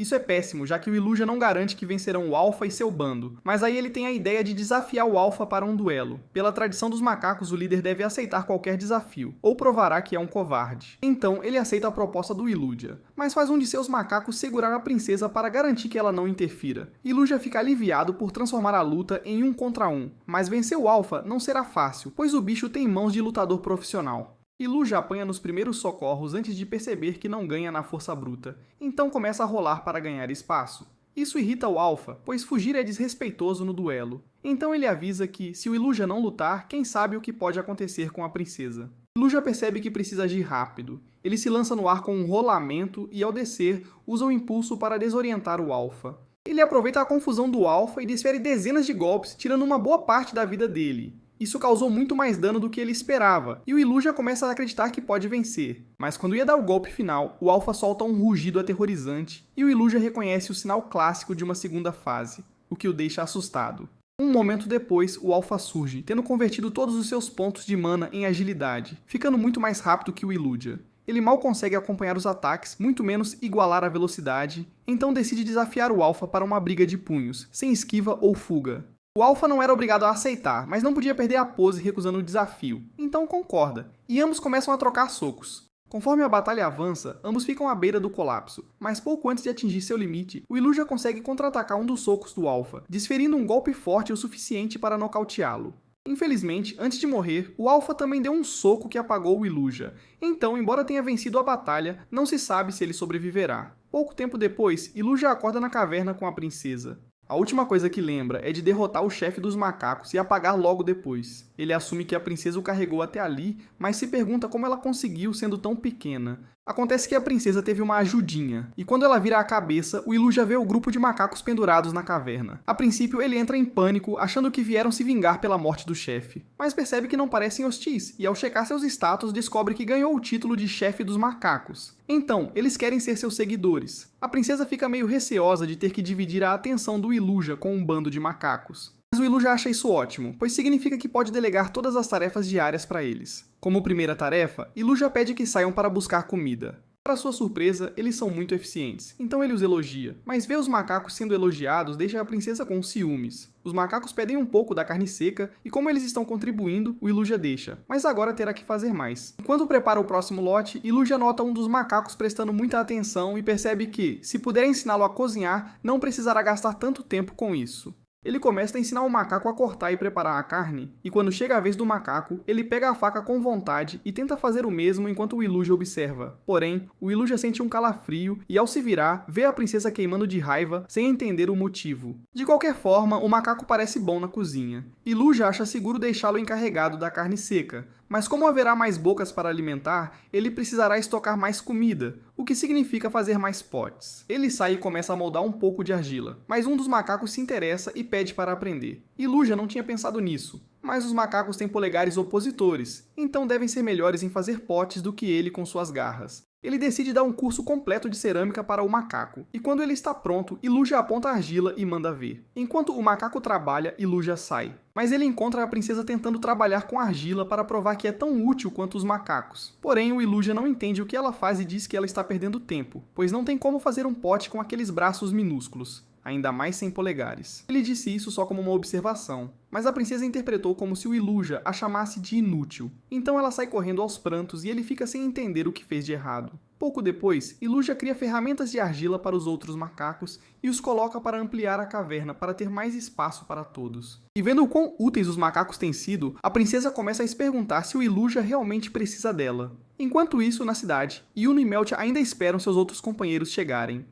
Isso é péssimo, já que o Iluja não garante que vencerão o Alpha e seu bando, mas aí ele tem a ideia de desafiar o Alpha para um duelo. Pela tradição dos macacos, o líder deve aceitar qualquer desafio, ou provará que é um covarde. Então, ele aceita a proposta do Iluja, mas faz um de seus macacos segurar a princesa para garantir que ela não interfira. Iluja fica aliviado por transformar a luta em 1 contra 1, mas vencer o Alpha não será fácil, pois o bicho tem mãos de lutador profissional. Iluja apanha nos primeiros socorros antes de perceber que não ganha na força bruta, então começa a rolar para ganhar espaço. Isso irrita o Alpha, pois fugir é desrespeitoso no duelo. Então ele avisa que, se o Iluja não lutar, quem sabe o que pode acontecer com a princesa. Iluja percebe que precisa agir rápido. Ele se lança no ar com um rolamento e, ao descer, usa o impulso para desorientar o Alpha. Ele aproveita a confusão do Alpha e desfere dezenas de golpes, tirando uma boa parte da vida dele. Isso causou muito mais dano do que ele esperava, e o Iluja começa a acreditar que pode vencer. Mas quando ia dar o golpe final, o Alpha solta um rugido aterrorizante, e o Iluja reconhece o sinal clássico de uma segunda fase, o que o deixa assustado. Um momento depois, o Alpha surge, tendo convertido todos os seus pontos de mana em agilidade, ficando muito mais rápido que o Iluja. Ele mal consegue acompanhar os ataques, muito menos igualar a velocidade, então decide desafiar o Alpha para uma briga de punhos, sem esquiva ou fuga. O Alpha não era obrigado a aceitar, mas não podia perder a pose recusando o desafio, então concorda, e ambos começam a trocar socos. Conforme a batalha avança, ambos ficam à beira do colapso, mas pouco antes de atingir seu limite, o Iluja consegue contra-atacar um dos socos do Alpha, desferindo um golpe forte o suficiente para nocauteá-lo. Infelizmente, antes de morrer, o Alpha também deu um soco que apagou o Iluja, então, embora tenha vencido a batalha, não se sabe se ele sobreviverá. Pouco tempo depois, Iluja acorda na caverna com a princesa. A última coisa que lembra é de derrotar o chefe dos macacos e apagar logo depois. Ele assume que a princesa o carregou até ali, mas se pergunta como ela conseguiu sendo tão pequena. Acontece que a princesa teve uma ajudinha, e quando ela vira a cabeça, o Iluja vê o grupo de macacos pendurados na caverna. A princípio, ele entra em pânico, achando que vieram se vingar pela morte do chefe, mas percebe que não parecem hostis, e ao checar seus status, descobre que ganhou o título de chefe dos macacos. Então, eles querem ser seus seguidores. A princesa fica meio receosa de ter que dividir a atenção do Iluja com um bando de macacos. Mas o Iluja acha isso ótimo, pois significa que pode delegar todas as tarefas diárias para eles. Como primeira tarefa, Iluja pede que saiam para buscar comida. Para sua surpresa, eles são muito eficientes, então ele os elogia, mas ver os macacos sendo elogiados deixa a princesa com ciúmes. Os macacos pedem um pouco da carne seca, e como eles estão contribuindo, o Iluja deixa, mas agora terá que fazer mais. Enquanto prepara o próximo lote, Iluja nota um dos macacos prestando muita atenção e percebe que, se puder ensiná-lo a cozinhar, não precisará gastar tanto tempo com isso. Ele começa a ensinar o macaco a cortar e preparar a carne, e quando chega a vez do macaco, ele pega a faca com vontade e tenta fazer o mesmo enquanto o Iluja observa. Porém, o Iluja sente um calafrio e, ao se virar, vê a princesa queimando de raiva sem entender o motivo. De qualquer forma, o macaco parece bom na cozinha. Iluja acha seguro deixá-lo encarregado da carne seca, mas como haverá mais bocas para alimentar, ele precisará estocar mais comida, o que significa fazer mais potes. Ele sai e começa a moldar um pouco de argila, mas um dos macacos se interessa e pede para aprender. Iluja não tinha pensado nisso, mas os macacos têm polegares opositores, então devem ser melhores em fazer potes do que ele com suas garras. Ele decide dar um curso completo de cerâmica para o macaco, e quando ele está pronto, Iluja aponta a argila e manda ver. Enquanto o macaco trabalha, Iluja sai. Mas ele encontra a princesa tentando trabalhar com argila para provar que é tão útil quanto os macacos. Porém, o Iluja não entende o que ela faz e diz que ela está perdendo tempo, pois não tem como fazer um pote com aqueles braços minúsculos, ainda mais sem polegares. Ele disse isso só como uma observação, mas a princesa interpretou como se o Iluja a chamasse de inútil. Então ela sai correndo aos prantos e ele fica sem entender o que fez de errado. Pouco depois, Iluja cria ferramentas de argila para os outros macacos e os coloca para ampliar a caverna para ter mais espaço para todos. E vendo o quão úteis os macacos têm sido, a princesa começa a se perguntar se o Iluja realmente precisa dela. Enquanto isso, na cidade, Yuno e Meltia ainda esperam seus outros companheiros chegarem.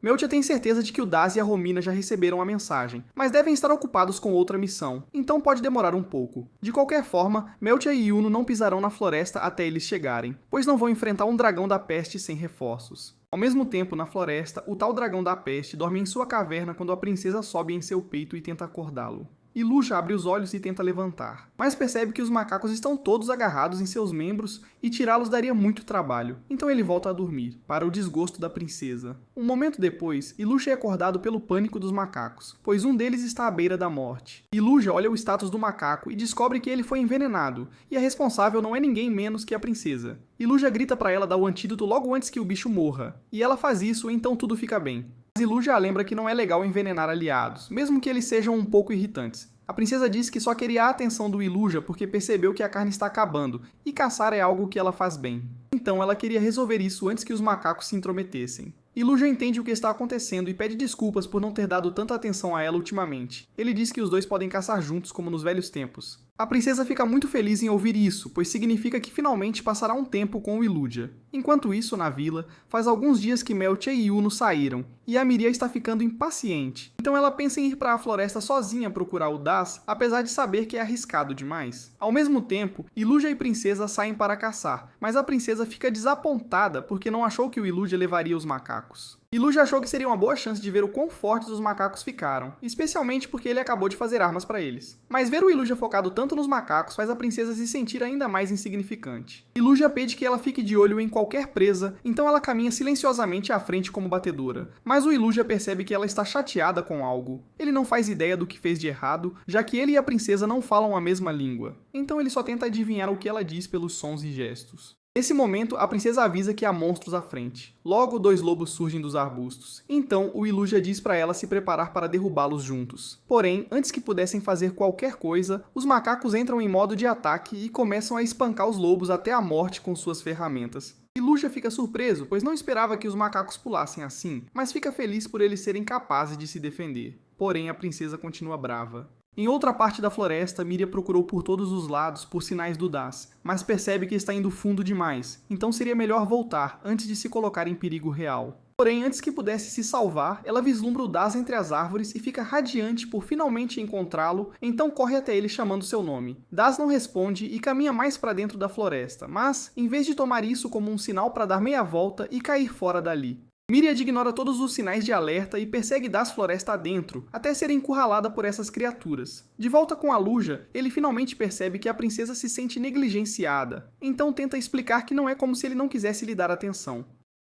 Meltia tem certeza de que o Daz e a Romina já receberam a mensagem, mas devem estar ocupados com outra missão, então pode demorar um pouco. De qualquer forma, Meltia e Yuno não pisarão na floresta até eles chegarem, pois não vão enfrentar um dragão da peste sem reforços. Ao mesmo tempo, na floresta, o tal dragão da peste dorme em sua caverna quando a princesa sobe em seu peito e tenta acordá-lo. Iluja abre os olhos e tenta levantar, mas percebe que os macacos estão todos agarrados em seus membros e tirá-los daria muito trabalho, então ele volta a dormir, para o desgosto da princesa. Um momento depois, Iluja é acordado pelo pânico dos macacos, pois um deles está à beira da morte. Iluja olha o status do macaco e descobre que ele foi envenenado, e a responsável não é ninguém menos que a princesa. Iluja grita para ela dar o antídoto logo antes que o bicho morra, e ela faz isso, então tudo fica bem. Mas Iluja lembra que não é legal envenenar aliados, mesmo que eles sejam um pouco irritantes. A princesa diz que só queria a atenção do Iluja porque percebeu que a carne está acabando, e caçar é algo que ela faz bem. Então ela queria resolver isso antes que os macacos se intrometessem. Iluja entende o que está acontecendo e pede desculpas por não ter dado tanta atenção a ela ultimamente. Ele diz que os dois podem caçar juntos como nos velhos tempos. A princesa fica muito feliz em ouvir isso, pois significa que finalmente passará um tempo com o Iluja. Enquanto isso, na vila, faz alguns dias que Meltia e Yuno saíram, e a Miria está ficando impaciente. Então ela pensa em ir para a floresta sozinha procurar o Daz, apesar de saber que é arriscado demais. Ao mesmo tempo, Iluja e princesa saem para caçar, mas a princesa fica desapontada porque não achou que o Iluja levaria os macacos. Iluja achou que seria uma boa chance de ver o quão fortes os macacos ficaram, especialmente porque ele acabou de fazer armas para eles. Mas ver o Iluja focado tanto nos macacos faz a princesa se sentir ainda mais insignificante. Iluja pede que ela fique de olho em qualquer presa, então ela caminha silenciosamente à frente como batedora. Mas o Iluja percebe que ela está chateada com algo. Ele não faz ideia do que fez de errado, já que ele e a princesa não falam a mesma língua. Então ele só tenta adivinhar o que ela diz pelos sons e gestos. Nesse momento, a princesa avisa que há monstros à frente. Logo, dois lobos surgem dos arbustos. Então, o Iluja diz para ela se preparar para derrubá-los juntos. Porém, antes que pudessem fazer qualquer coisa, os macacos entram em modo de ataque e começam a espancar os lobos até a morte com suas ferramentas. Iluja fica surpreso, pois não esperava que os macacos pulassem assim, mas fica feliz por eles serem capazes de se defender. Porém, a princesa continua brava. Em outra parte da floresta, Miria procurou por todos os lados por sinais do Daz, mas percebe que está indo fundo demais, então seria melhor voltar antes de se colocar em perigo real. Porém, antes que pudesse se salvar, ela vislumbra o Daz entre as árvores e fica radiante por finalmente encontrá-lo, então corre até ele chamando seu nome. Daz não responde e caminha mais para dentro da floresta, mas, em vez de tomar isso como um sinal para dar meia volta e cair fora dali. Myriad ignora todos os sinais de alerta e persegue Daz floresta adentro, até ser encurralada por essas criaturas. De volta com Aluja, ele finalmente percebe que a princesa se sente negligenciada, então tenta explicar que não é como se ele não quisesse lhe dar atenção.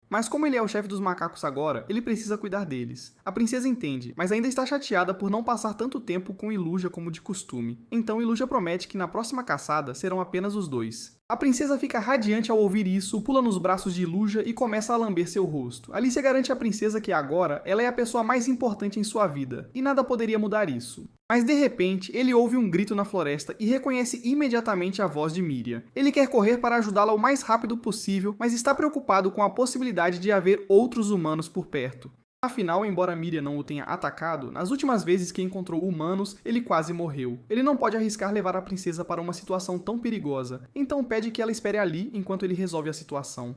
Mas como ele é o chefe dos macacos agora, ele precisa cuidar deles. A princesa entende, mas ainda está chateada por não passar tanto tempo com Iluja como de costume. Então Iluja promete que na próxima caçada serão apenas os dois. A princesa fica radiante ao ouvir isso, pula nos braços de Iluja e começa a lamber seu rosto. Alicia garante à princesa que agora ela é a pessoa mais importante em sua vida, e nada poderia mudar isso. Mas de repente, ele ouve um grito na floresta e reconhece imediatamente a voz de Miria. Ele quer correr para ajudá-la o mais rápido possível, mas está preocupado com a possibilidade de haver outros humanos por perto. Afinal, embora Miria não o tenha atacado, nas últimas vezes que encontrou humanos, ele quase morreu. Ele não pode arriscar levar a princesa para uma situação tão perigosa, então pede que ela espere ali enquanto ele resolve a situação.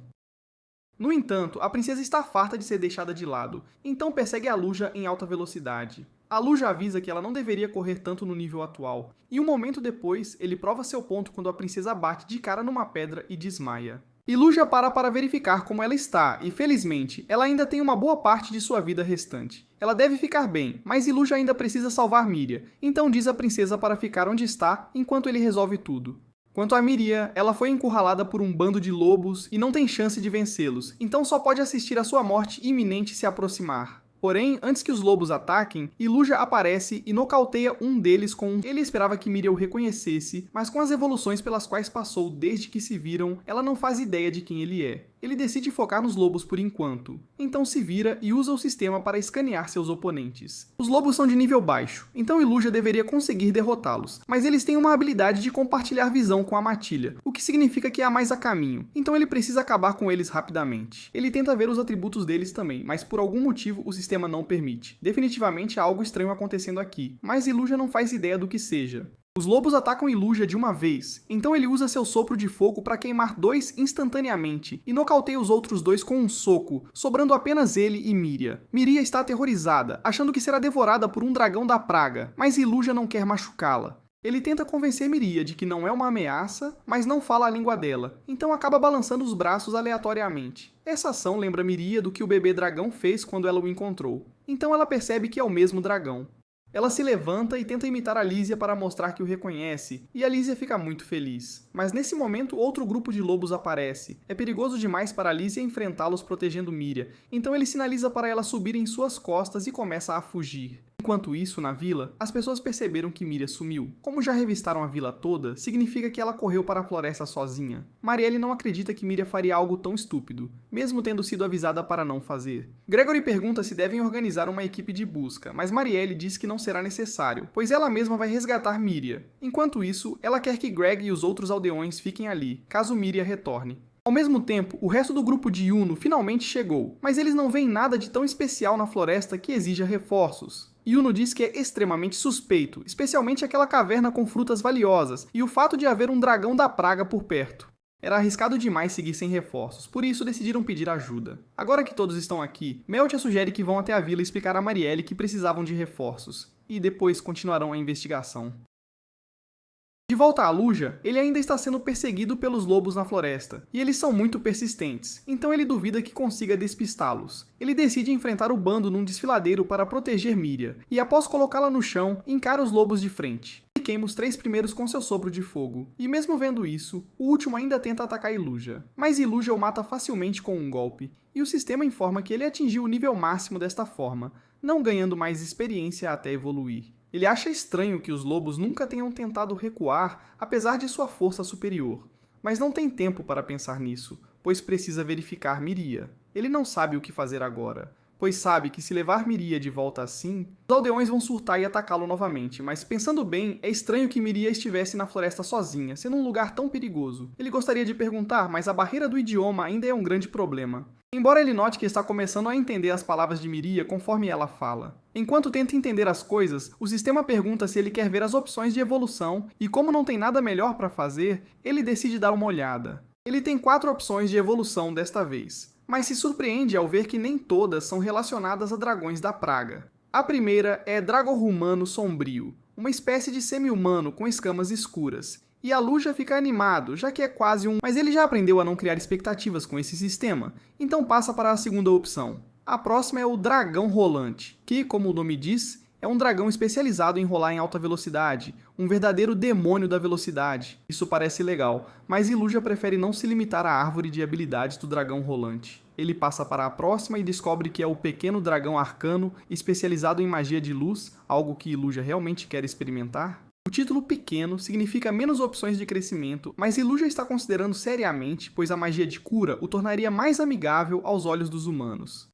No entanto, a princesa está farta de ser deixada de lado, então persegue Aluja em alta velocidade. Aluja avisa que ela não deveria correr tanto no nível atual, e um momento depois, ele prova seu ponto quando a princesa bate de cara numa pedra e desmaia. Iluja para verificar como ela está, e felizmente, ela ainda tem uma boa parte de sua vida restante. Ela deve ficar bem, mas Iluja ainda precisa salvar Miria, então diz à princesa para ficar onde está enquanto ele resolve tudo. Quanto a Miria, ela foi encurralada por um bando de lobos e não tem chance de vencê-los, então só pode assistir a sua morte iminente se aproximar. Porém, antes que os lobos ataquem, Iluja aparece e nocauteia um deles com um... Ele esperava que Miria o reconhecesse, mas com as evoluções pelas quais passou desde que se viram, ela não faz ideia de quem ele é. Ele decide focar nos lobos por enquanto, então se vira e usa o sistema para escanear seus oponentes. Os lobos são de nível baixo, então Iluja deveria conseguir derrotá-los, mas eles têm uma habilidade de compartilhar visão com a matilha, o que significa que há mais a caminho, então ele precisa acabar com eles rapidamente. Ele tenta ver os atributos deles também, mas por algum motivo o sistema não permite. Definitivamente há algo estranho acontecendo aqui, mas Iluja não faz ideia do que seja. Os lobos atacam Iluja de uma vez, então ele usa seu sopro de fogo para queimar 2 instantaneamente e nocauteia os outros 2 com um soco, sobrando apenas ele e Miria. Miria está aterrorizada, achando que será devorada por um dragão da praga, mas Iluja não quer machucá-la. Ele tenta convencer Miria de que não é uma ameaça, mas não fala a língua dela, então acaba balançando os braços aleatoriamente. Essa ação lembra Miria do que o bebê dragão fez quando ela o encontrou, então ela percebe que é o mesmo dragão. Ela se levanta e tenta imitar a Lísia para mostrar que o reconhece, e a Lísia fica muito feliz. Mas nesse momento outro grupo de lobos aparece. É perigoso demais para a Lísia enfrentá-los protegendo Miria, então ele sinaliza para ela subir em suas costas e começa a fugir. Enquanto isso, na vila, as pessoas perceberam que Miria sumiu. Como já revistaram a vila toda, significa que ela correu para a floresta sozinha. Marielle não acredita que Miria faria algo tão estúpido, mesmo tendo sido avisada para não fazer. Gregory pergunta se devem organizar uma equipe de busca, mas Marielle diz que não será necessário, pois ela mesma vai resgatar Miria. Enquanto isso, ela quer que Greg e os outros aldeões fiquem ali, caso Miria retorne. Ao mesmo tempo, o resto do grupo de Yuno finalmente chegou, mas eles não veem nada de tão especial na floresta que exija reforços. Yuno diz que é extremamente suspeito, especialmente aquela caverna com frutas valiosas e o fato de haver um dragão da praga por perto. Era arriscado demais seguir sem reforços, por isso decidiram pedir ajuda. Agora que todos estão aqui, Meltia sugere que vão até a vila explicar a Marielle que precisavam de reforços, e depois continuarão a investigação. De volta a Luja, ele ainda está sendo perseguido pelos lobos na floresta, e eles são muito persistentes, então ele duvida que consiga despistá-los. Ele decide enfrentar o bando num desfiladeiro para proteger Miria, e após colocá-la no chão, encara os lobos de frente. Ele queima os 3 primeiros com seu sopro de fogo, e mesmo vendo isso, o último ainda tenta atacar Iluja. Mas Iluja o mata facilmente com um golpe, e o sistema informa que ele atingiu o nível máximo desta forma, não ganhando mais experiência até evoluir. Ele acha estranho que os lobos nunca tenham tentado recuar, apesar de sua força superior. Mas não tem tempo para pensar nisso, pois precisa verificar Miria. Ele não sabe o que fazer agora, pois sabe que se levar Miria de volta assim, os aldeões vão surtar e atacá-lo novamente, mas pensando bem, é estranho que Miria estivesse na floresta sozinha, sendo um lugar tão perigoso. Ele gostaria de perguntar, mas a barreira do idioma ainda é um grande problema. Embora ele note que está começando a entender as palavras de Miria conforme ela fala. Enquanto tenta entender as coisas, o sistema pergunta se ele quer ver as opções de evolução, e como não tem nada melhor para fazer, ele decide dar uma olhada. Ele tem 4 opções de evolução desta vez, mas se surpreende ao ver que nem todas são relacionadas a dragões da praga. A primeira é Dragorhumano Sombrio, uma espécie de semi-humano com escamas escuras. E a Luja fica animado, já que é quase um... Mas ele já aprendeu a não criar expectativas com esse sistema, então passa para a segunda opção. A próxima é o Dragão Rolante, que, como o nome diz, é um dragão especializado em rolar em alta velocidade, um verdadeiro demônio da velocidade. Isso parece legal, mas Iluja prefere não se limitar à árvore de habilidades do Dragão Rolante. Ele passa para a próxima e descobre que é o Pequeno Dragão Arcano, especializado em magia de luz, algo que Iluja realmente quer experimentar. O título pequeno significa menos opções de crescimento, mas Iluja está considerando seriamente, pois a magia de cura o tornaria mais amigável aos olhos dos humanos.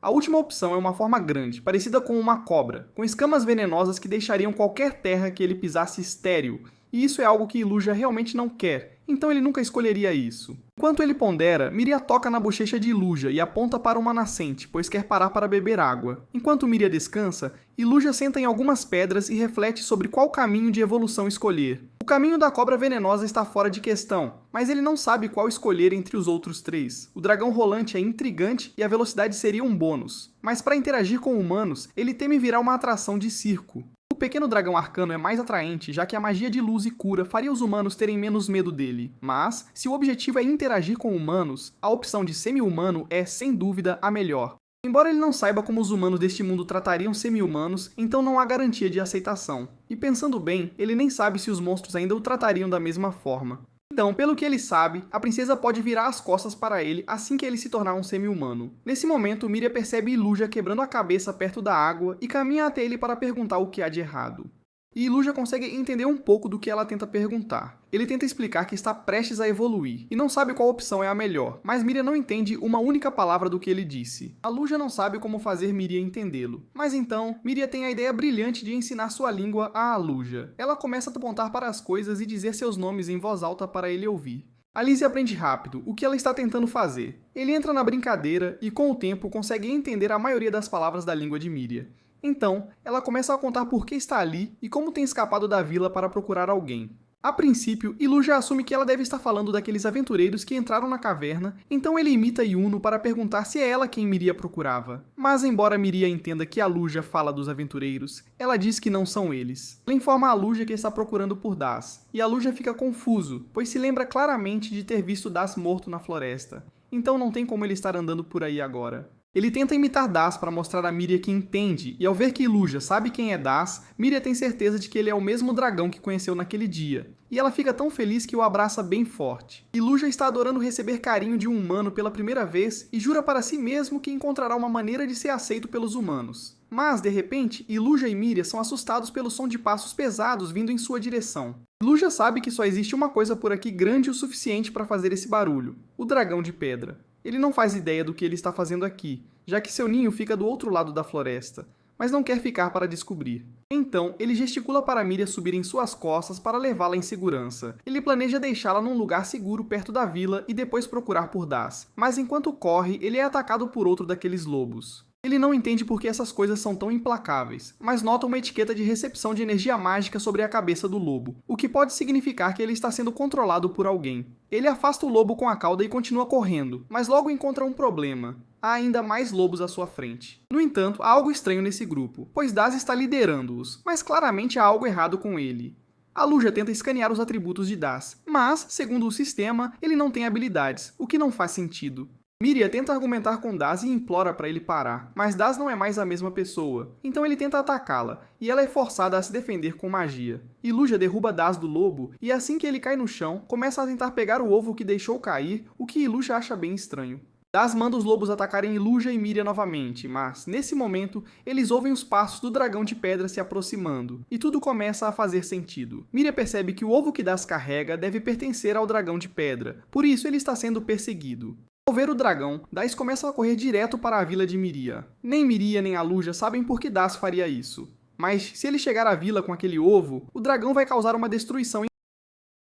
A última opção é uma forma grande, parecida com uma cobra, com escamas venenosas que deixariam qualquer terra que ele pisasse estéril, e isso é algo que Iluja realmente não quer, então ele nunca escolheria isso. Enquanto ele pondera, Miria toca na bochecha de Iluja e aponta para uma nascente, pois quer parar para beber água. Enquanto Miria descansa, Iluja senta em algumas pedras e reflete sobre qual caminho de evolução escolher. O caminho da cobra venenosa está fora de questão, mas ele não sabe qual escolher entre os outros 3. O dragão rolante é intrigante e a velocidade seria um bônus, mas para interagir com humanos, ele teme virar uma atração de circo. O pequeno dragão arcano é mais atraente, já que a magia de luz e cura faria os humanos terem menos medo dele. Mas, se o objetivo é interagir com humanos, a opção de semi-humano é, sem dúvida, a melhor. Embora ele não saiba como os humanos deste mundo tratariam semi-humanos, então não há garantia de aceitação. E pensando bem, ele nem sabe se os monstros ainda o tratariam da mesma forma. Então, pelo que ele sabe, a princesa pode virar as costas para ele assim que ele se tornar um semi-humano. Nesse momento, Miria percebe Iluja quebrando a cabeça perto da água e caminha até ele para perguntar o que há de errado. E Iluja consegue entender um pouco do que ela tenta perguntar. Ele tenta explicar que está prestes a evoluir, e não sabe qual opção é a melhor, mas Miria não entende uma única palavra do que ele disse. A Luja não sabe como fazer Miria entendê-lo. Mas então, Miria tem a ideia brilhante de ensinar sua língua a Aluja. Ela começa a apontar para as coisas e dizer seus nomes em voz alta para ele ouvir. A Lizzie aprende rápido o que ela está tentando fazer. Ele entra na brincadeira e, com o tempo, consegue entender a maioria das palavras da língua de Miria. Então, ela começa a contar por que está ali e como tem escapado da vila para procurar alguém. A princípio, Ilu já assume que ela deve estar falando daqueles aventureiros que entraram na caverna, então ele imita Yuno para perguntar se é ela quem Miria procurava. Mas embora Miria entenda que a Luja fala dos aventureiros, ela diz que não são eles. Ela informa a Luja que está procurando por Das, e a Luja fica confuso, pois se lembra claramente de ter visto Das morto na floresta. Então não tem como ele estar andando por aí agora. Ele tenta imitar Das para mostrar a Miria que entende, e ao ver que Iluja sabe quem é Das, Miria tem certeza de que ele é o mesmo dragão que conheceu naquele dia, e ela fica tão feliz que o abraça bem forte. Iluja está adorando receber carinho de um humano pela primeira vez e jura para si mesmo que encontrará uma maneira de ser aceito pelos humanos. Mas, de repente, Iluja e Miria são assustados pelo som de passos pesados vindo em sua direção. Iluja sabe que só existe uma coisa por aqui grande o suficiente para fazer esse barulho: o dragão de pedra. Ele não faz ideia do que ele está fazendo aqui, já que seu ninho fica do outro lado da floresta, mas não quer ficar para descobrir. Então, ele gesticula para Miria subir em suas costas para levá-la em segurança. Ele planeja deixá-la num lugar seguro perto da vila e depois procurar por Das, mas enquanto corre, ele é atacado por outro daqueles lobos. Ele não entende por que essas coisas são tão implacáveis, mas nota uma etiqueta de recepção de energia mágica sobre a cabeça do lobo, o que pode significar que ele está sendo controlado por alguém. Ele afasta o lobo com a cauda e continua correndo, mas logo encontra um problema. Há ainda mais lobos à sua frente. No entanto, há algo estranho nesse grupo, pois Das está liderando-os, mas claramente há algo errado com ele. A Luja tenta escanear os atributos de Das, mas, segundo o sistema, ele não tem habilidades, o que não faz sentido. Miria tenta argumentar com Das e implora para ele parar, mas Das não é mais a mesma pessoa, então ele tenta atacá-la, e ela é forçada a se defender com magia. Iluja derruba Das do lobo, e assim que ele cai no chão, começa a tentar pegar o ovo que deixou cair, o que Iluja acha bem estranho. Das manda os lobos atacarem Iluja e Miria novamente, mas, nesse momento, eles ouvem os passos do dragão de pedra se aproximando, e tudo começa a fazer sentido. Miria percebe que o ovo que Das carrega deve pertencer ao dragão de pedra, por isso ele está sendo perseguido. Ao ver o dragão, Das começa a correr direto para a vila de Miria. Nem Miria nem a Luja sabem por que Das faria isso. Mas, se ele chegar à vila com aquele ovo, o dragão vai causar uma destruição.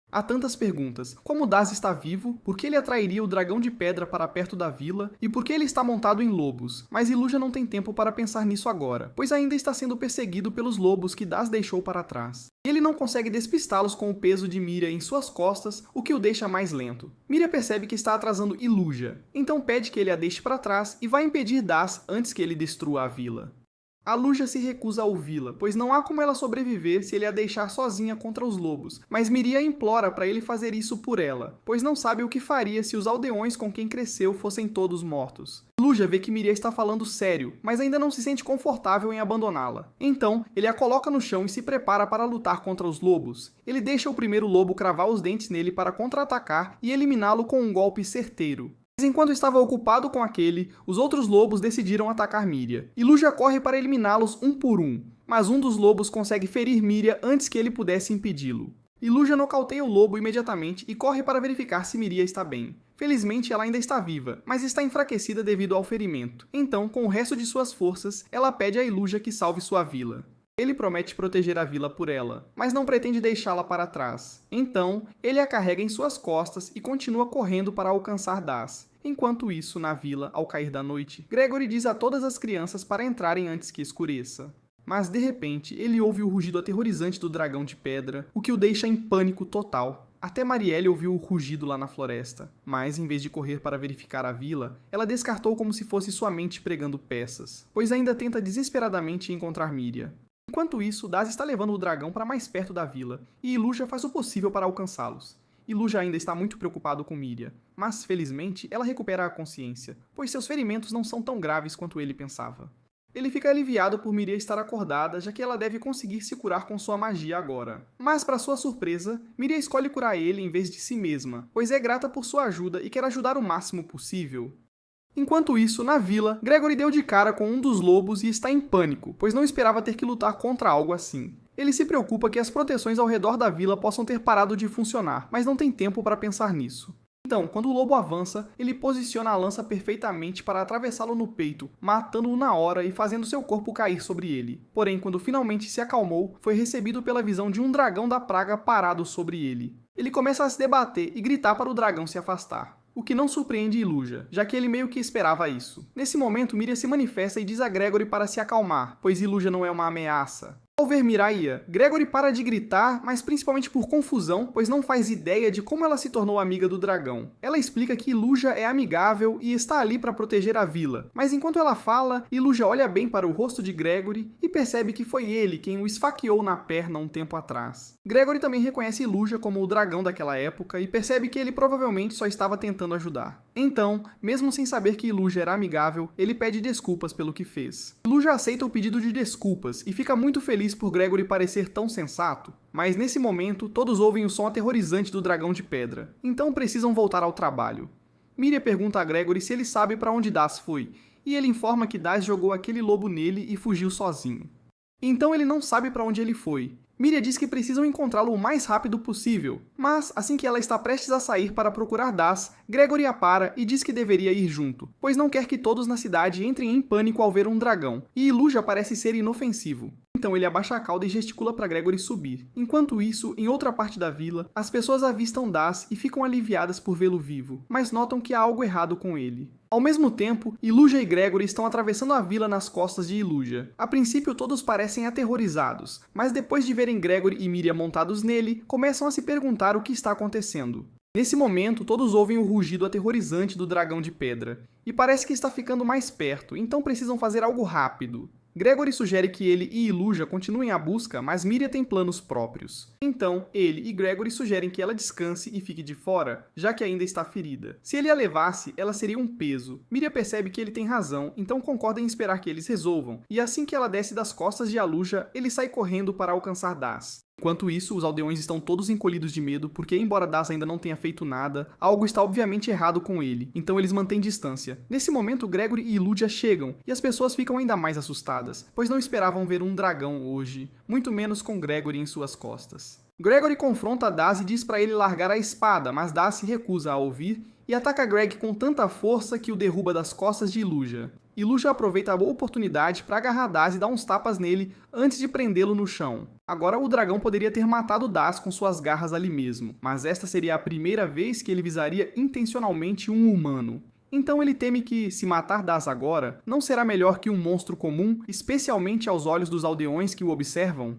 Há tantas perguntas. Como Das está vivo? Por que ele atrairia o dragão de pedra para perto da vila? E por que ele está montado em lobos? Mas Iluja não tem tempo para pensar nisso agora, pois ainda está sendo perseguido pelos lobos que Das deixou para trás. E ele não consegue despistá-los com o peso de Miria em suas costas, o que o deixa mais lento. Miria percebe que está atrasando Iluja, então pede que ele a deixe para trás e vai impedir Das antes que ele destrua a vila. A Luja se recusa a ouvi-la, pois não há como ela sobreviver se ele a deixar sozinha contra os lobos, mas Miria implora para ele fazer isso por ela, pois não sabe o que faria se os aldeões com quem cresceu fossem todos mortos. Luja vê que Miria está falando sério, mas ainda não se sente confortável em abandoná-la. Então, ele a coloca no chão e se prepara para lutar contra os lobos. Ele deixa o primeiro lobo cravar os dentes nele para contra-atacar e eliminá-lo com um golpe certeiro. Mas enquanto estava ocupado com aquele, os outros lobos decidiram atacar Miria. Iluja corre para eliminá-los um por um, mas um dos lobos consegue ferir Miria antes que ele pudesse impedi-lo. Iluja nocauteia o lobo imediatamente e corre para verificar se Miria está bem. Felizmente ela ainda está viva, mas está enfraquecida devido ao ferimento. Então, com o resto de suas forças, ela pede a Iluja que salve sua vila. Ele promete proteger a vila por ela, mas não pretende deixá-la para trás. Então, ele a carrega em suas costas e continua correndo para alcançar Das. Enquanto isso, na vila, ao cair da noite, Gregory diz a todas as crianças para entrarem antes que escureça. Mas, de repente, ele ouve o rugido aterrorizante do dragão de pedra, o que o deixa em pânico total. Até Marielle ouviu o rugido lá na floresta, mas, em vez de correr para verificar a vila, ela descartou como se fosse sua mente pregando peças, pois ainda tenta desesperadamente encontrar Miria. Enquanto isso, Das está levando o dragão para mais perto da vila, e Iluja faz o possível para alcançá-los. Iluja ainda está muito preocupado com Miria, mas, felizmente, ela recupera a consciência, pois seus ferimentos não são tão graves quanto ele pensava. Ele fica aliviado por Miria estar acordada, já que ela deve conseguir se curar com sua magia agora. Mas, para sua surpresa, Miria escolhe curar ele em vez de si mesma, pois é grata por sua ajuda e quer ajudar o máximo possível. Enquanto isso, na vila, Gregory deu de cara com um dos lobos e está em pânico, pois não esperava ter que lutar contra algo assim. Ele se preocupa que as proteções ao redor da vila possam ter parado de funcionar, mas não tem tempo para pensar nisso. Então, quando o lobo avança, ele posiciona a lança perfeitamente para atravessá-lo no peito, matando-o na hora e fazendo seu corpo cair sobre ele. Porém, quando finalmente se acalmou, foi recebido pela visão de um dragão da praga parado sobre ele. Ele começa a se debater e gritar para o dragão se afastar. o que não surpreende Iluja, já que ele meio que esperava isso. Nesse momento, Miria se manifesta e diz a Gregory para se acalmar, pois Iluja não é uma ameaça. Ao ver Miraya, Gregory para de gritar, mas principalmente por confusão, pois não faz ideia de como ela se tornou amiga do dragão. Ela explica que Iluja é amigável e está ali para proteger a vila, mas enquanto ela fala, Iluja olha bem para o rosto de Gregory e percebe que foi ele quem o esfaqueou na perna um tempo atrás. Gregory também reconhece Iluja como o dragão daquela época e percebe que ele provavelmente só estava tentando ajudar. Então, mesmo sem saber que Iluja era amigável, ele pede desculpas pelo que fez. Iluja aceita o pedido de desculpas e fica muito feliz por Gregory parecer tão sensato, mas nesse momento todos ouvem o som aterrorizante do dragão de pedra, então precisam voltar ao trabalho. Miria pergunta a Gregory se ele sabe para onde Das foi, e ele informa que Das jogou aquele lobo nele e fugiu sozinho. Então ele não sabe para onde ele foi. Miria diz que precisam encontrá-lo o mais rápido possível, mas assim que ela está prestes a sair para procurar Das, Gregory a para e diz que deveria ir junto, pois não quer que todos na cidade entrem em pânico ao ver um dragão, e Iluja parece ser inofensivo. Então ele abaixa a cauda e gesticula para Gregory subir. Enquanto isso, em outra parte da vila, as pessoas avistam Das e ficam aliviadas por vê-lo vivo, mas notam que há algo errado com ele. Ao mesmo tempo, Iluja e Gregory estão atravessando a vila nas costas de Iluja. A princípio todos parecem aterrorizados, mas depois de verem Gregory e Miria montados nele, começam a se perguntar o que está acontecendo. Nesse momento, todos ouvem o rugido aterrorizante do dragão de pedra, e parece que está ficando mais perto, então precisam fazer algo rápido. Gregory sugere que ele e Iluja continuem a busca, mas Miria tem planos próprios. Então, ele e Gregory sugerem que ela descanse e fique de fora, já que ainda está ferida. Se ele a levasse, ela seria um peso. Miria percebe que ele tem razão, então concorda em esperar que eles resolvam, e assim que ela desce das costas de Iluja, ele sai correndo para alcançar Das. Enquanto isso, os aldeões estão todos encolhidos de medo, porque embora Das ainda não tenha feito nada, algo está obviamente errado com ele, então eles mantêm distância. Nesse momento, Gregory e Iluja chegam, e as pessoas ficam ainda mais assustadas, pois não esperavam ver um dragão hoje, muito menos com Gregory em suas costas. Gregory confronta Das e diz para ele largar a espada, mas Das se recusa a ouvir e ataca Greg com tanta força que o derruba das costas de Iluja. Iluja aproveita a oportunidade para agarrar Das e dar uns tapas nele antes de prendê-lo no chão. Agora o dragão poderia ter matado Das com suas garras ali mesmo, mas esta seria a primeira vez que ele visaria intencionalmente um humano. Então ele teme que, se matar Das agora, não será melhor que um monstro comum, especialmente aos olhos dos aldeões que o observam.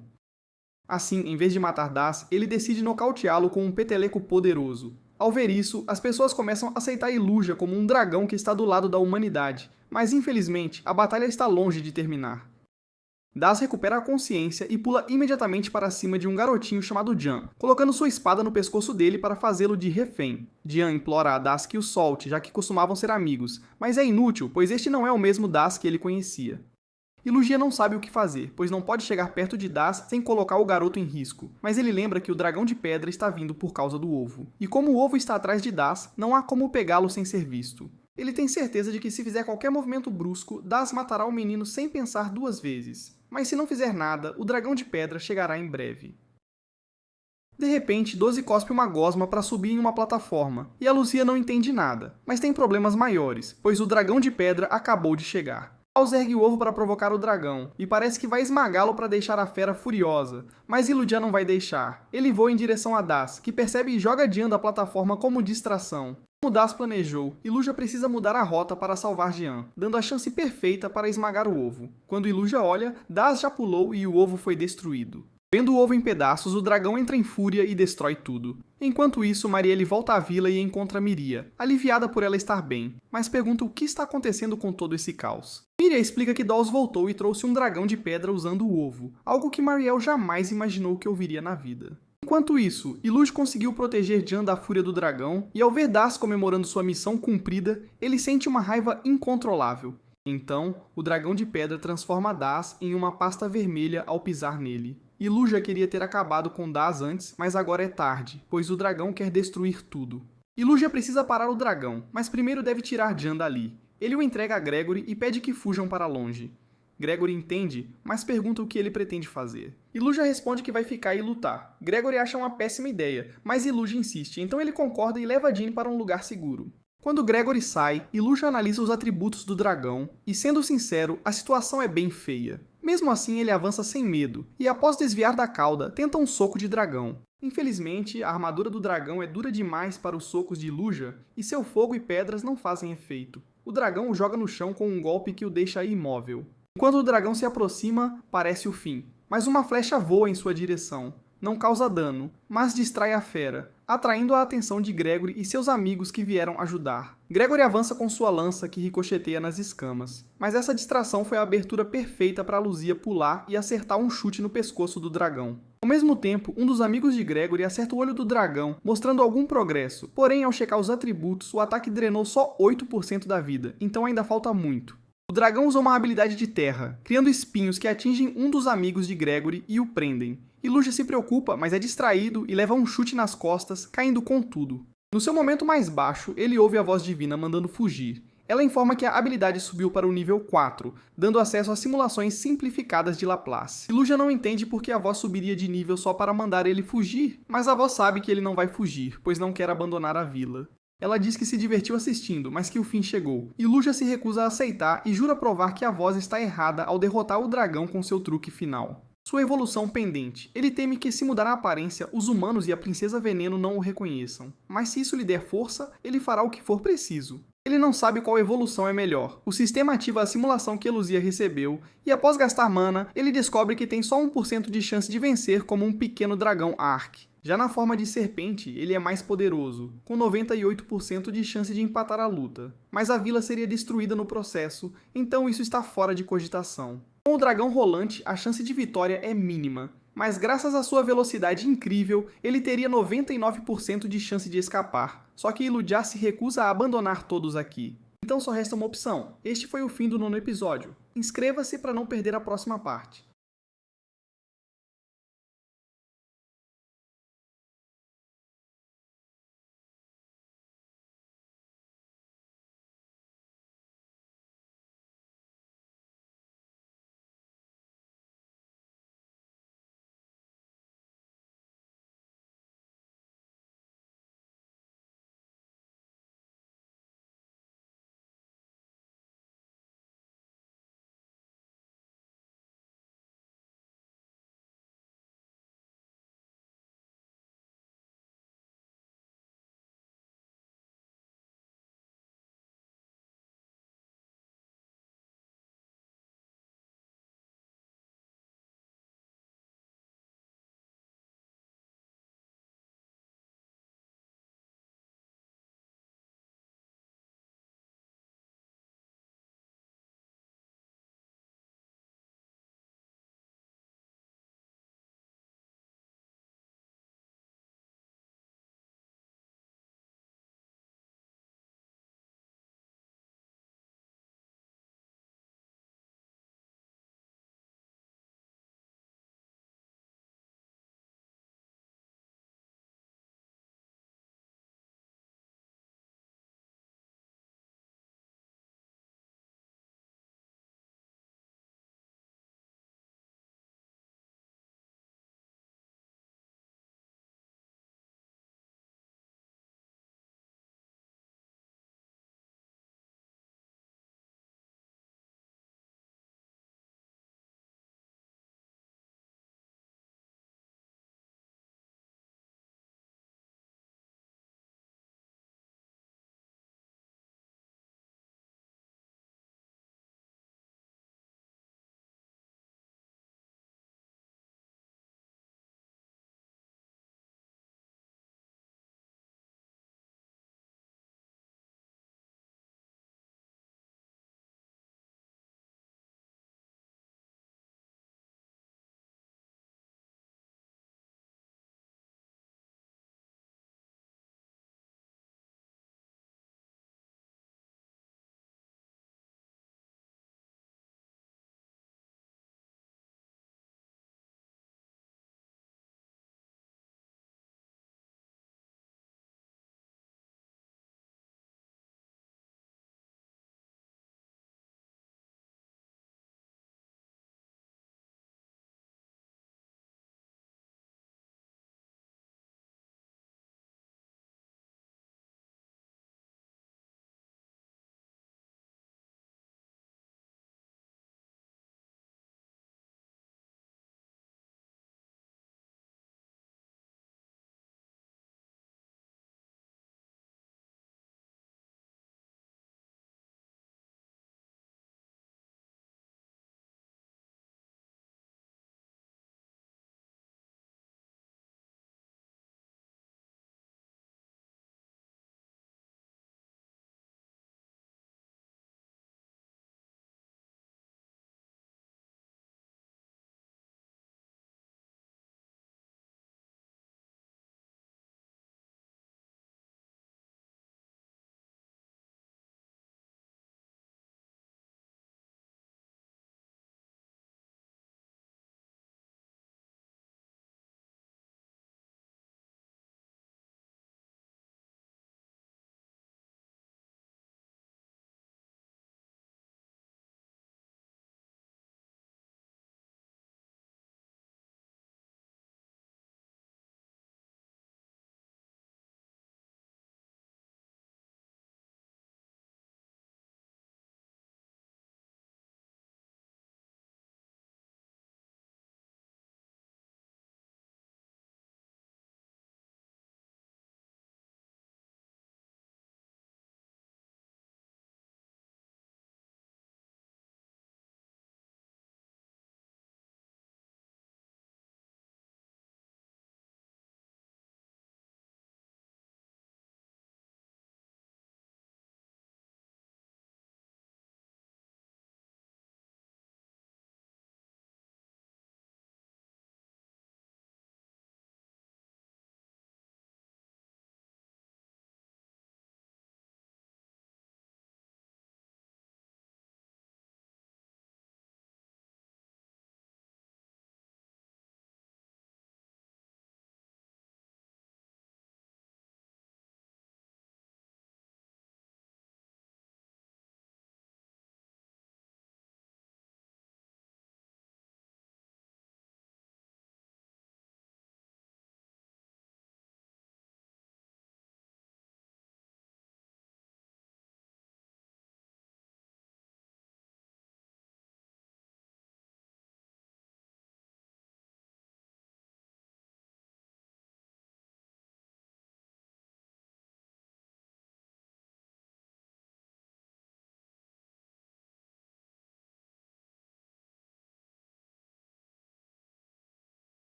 Assim, em vez de matar Das, ele decide nocauteá-lo com um peteleco poderoso. Ao ver isso, as pessoas começam a aceitar Iluja como um dragão que está do lado da humanidade, mas infelizmente a batalha está longe de terminar. Das recupera a consciência e pula imediatamente para cima de um garotinho chamado Jan, colocando sua espada no pescoço dele para fazê-lo de refém. Jan implora a Das que o solte, já que costumavam ser amigos, mas é inútil, pois este não é o mesmo Das que ele conhecia. Iluja não sabe o que fazer, pois não pode chegar perto de Das sem colocar o garoto em risco, mas ele lembra que o dragão de pedra está vindo por causa do ovo. E como o ovo está atrás de Das, não há como pegá-lo sem ser visto. Ele tem certeza de que se fizer qualquer movimento brusco, Das matará o menino sem pensar duas vezes. Mas se não fizer nada, o dragão de pedra chegará em breve. De repente, Doze cospe uma gosma para subir em uma plataforma, e a Lucia não entende nada, mas tem problemas maiores, pois o dragão de pedra acabou de chegar. House ergue o ovo para provocar o dragão, e parece que vai esmagá-lo para deixar a fera furiosa, mas Iluja não vai deixar. Ele voa em direção a Das, que percebe e joga Jian da plataforma como distração. Como Das planejou, Iluja precisa mudar a rota para salvar Jian, dando a chance perfeita para esmagar o ovo. Quando Iluja olha, Das já pulou e o ovo foi destruído. Vendo o ovo em pedaços, o dragão entra em fúria e destrói tudo. Enquanto isso, Marielle volta à vila e encontra Miria, aliviada por ela estar bem, mas pergunta o que está acontecendo com todo esse caos. Miria explica que Dolls voltou e trouxe um dragão de pedra usando o ovo, algo que Marielle jamais imaginou que ouviria na vida. Enquanto isso, Iluja conseguiu proteger Jian da fúria do dragão, e ao ver Das comemorando sua missão cumprida, ele sente uma raiva incontrolável. Então, o dragão de pedra transforma Das em uma pasta vermelha ao pisar nele. Iluja queria ter acabado com Das antes, mas agora é tarde, pois o dragão quer destruir tudo. Iluja precisa parar o dragão, mas primeiro deve tirar Jian dali. Ele o entrega a Gregory e pede que fujam para longe. Gregory entende, mas pergunta o que ele pretende fazer. Iluja responde que vai ficar e lutar. Gregory acha uma péssima ideia, mas Iluja insiste, então ele concorda e leva Jean para um lugar seguro. Quando Gregory sai, Iluja analisa os atributos do dragão, e sendo sincero, a situação é bem feia. Mesmo assim, ele avança sem medo, e após desviar da cauda, tenta um soco de dragão. Infelizmente, a armadura do dragão é dura demais para os socos de Luja e seu fogo e pedras não fazem efeito. O dragão o joga no chão com um golpe que o deixa imóvel. Enquanto o dragão se aproxima, parece o fim. Mas uma flecha voa em sua direção. Não causa dano, mas distrai a fera, atraindo a atenção de Gregory e seus amigos que vieram ajudar. Gregory avança com sua lança que ricocheteia nas escamas, mas essa distração foi a abertura perfeita para Luzia pular e acertar um chute no pescoço do dragão. Ao mesmo tempo, um dos amigos de Gregory acerta o olho do dragão, mostrando algum progresso, porém ao checar os atributos, o ataque drenou só 8% da vida, então ainda falta muito. O dragão usa uma habilidade de terra, criando espinhos que atingem um dos amigos de Gregory e o prendem. E Luja se preocupa, mas é distraído e leva um chute nas costas, caindo com tudo. No seu momento mais baixo, ele ouve a voz divina mandando fugir. Ela informa que a habilidade subiu para o nível 4, dando acesso a simulações simplificadas de Laplace. E Luja não entende por que a voz subiria de nível só para mandar ele fugir, mas a voz sabe que ele não vai fugir, pois não quer abandonar a vila. Ela diz que se divertiu assistindo, mas que o fim chegou. E Luja se recusa a aceitar e jura provar que a voz está errada ao derrotar o dragão com seu truque final. Sua evolução pendente. Ele teme que, se mudar a aparência, os humanos e a Princesa Veneno não o reconheçam. Mas se isso lhe der força, ele fará o que for preciso. Ele não sabe qual evolução é melhor. O sistema ativa a simulação que Luzia recebeu, e após gastar mana, ele descobre que tem só 1% de chance de vencer como um pequeno dragão Ark. Já na forma de serpente, ele é mais poderoso, com 98% de chance de empatar a luta. Mas a vila seria destruída no processo, então isso está fora de cogitação. Com o dragão rolante, a chance de vitória é mínima, mas graças à sua velocidade incrível, ele teria 99% de chance de escapar. Só que Iludia se recusa a abandonar todos aqui. Então só resta uma opção. Este foi o fim do 9º episódio. Inscreva-se para não perder a próxima parte.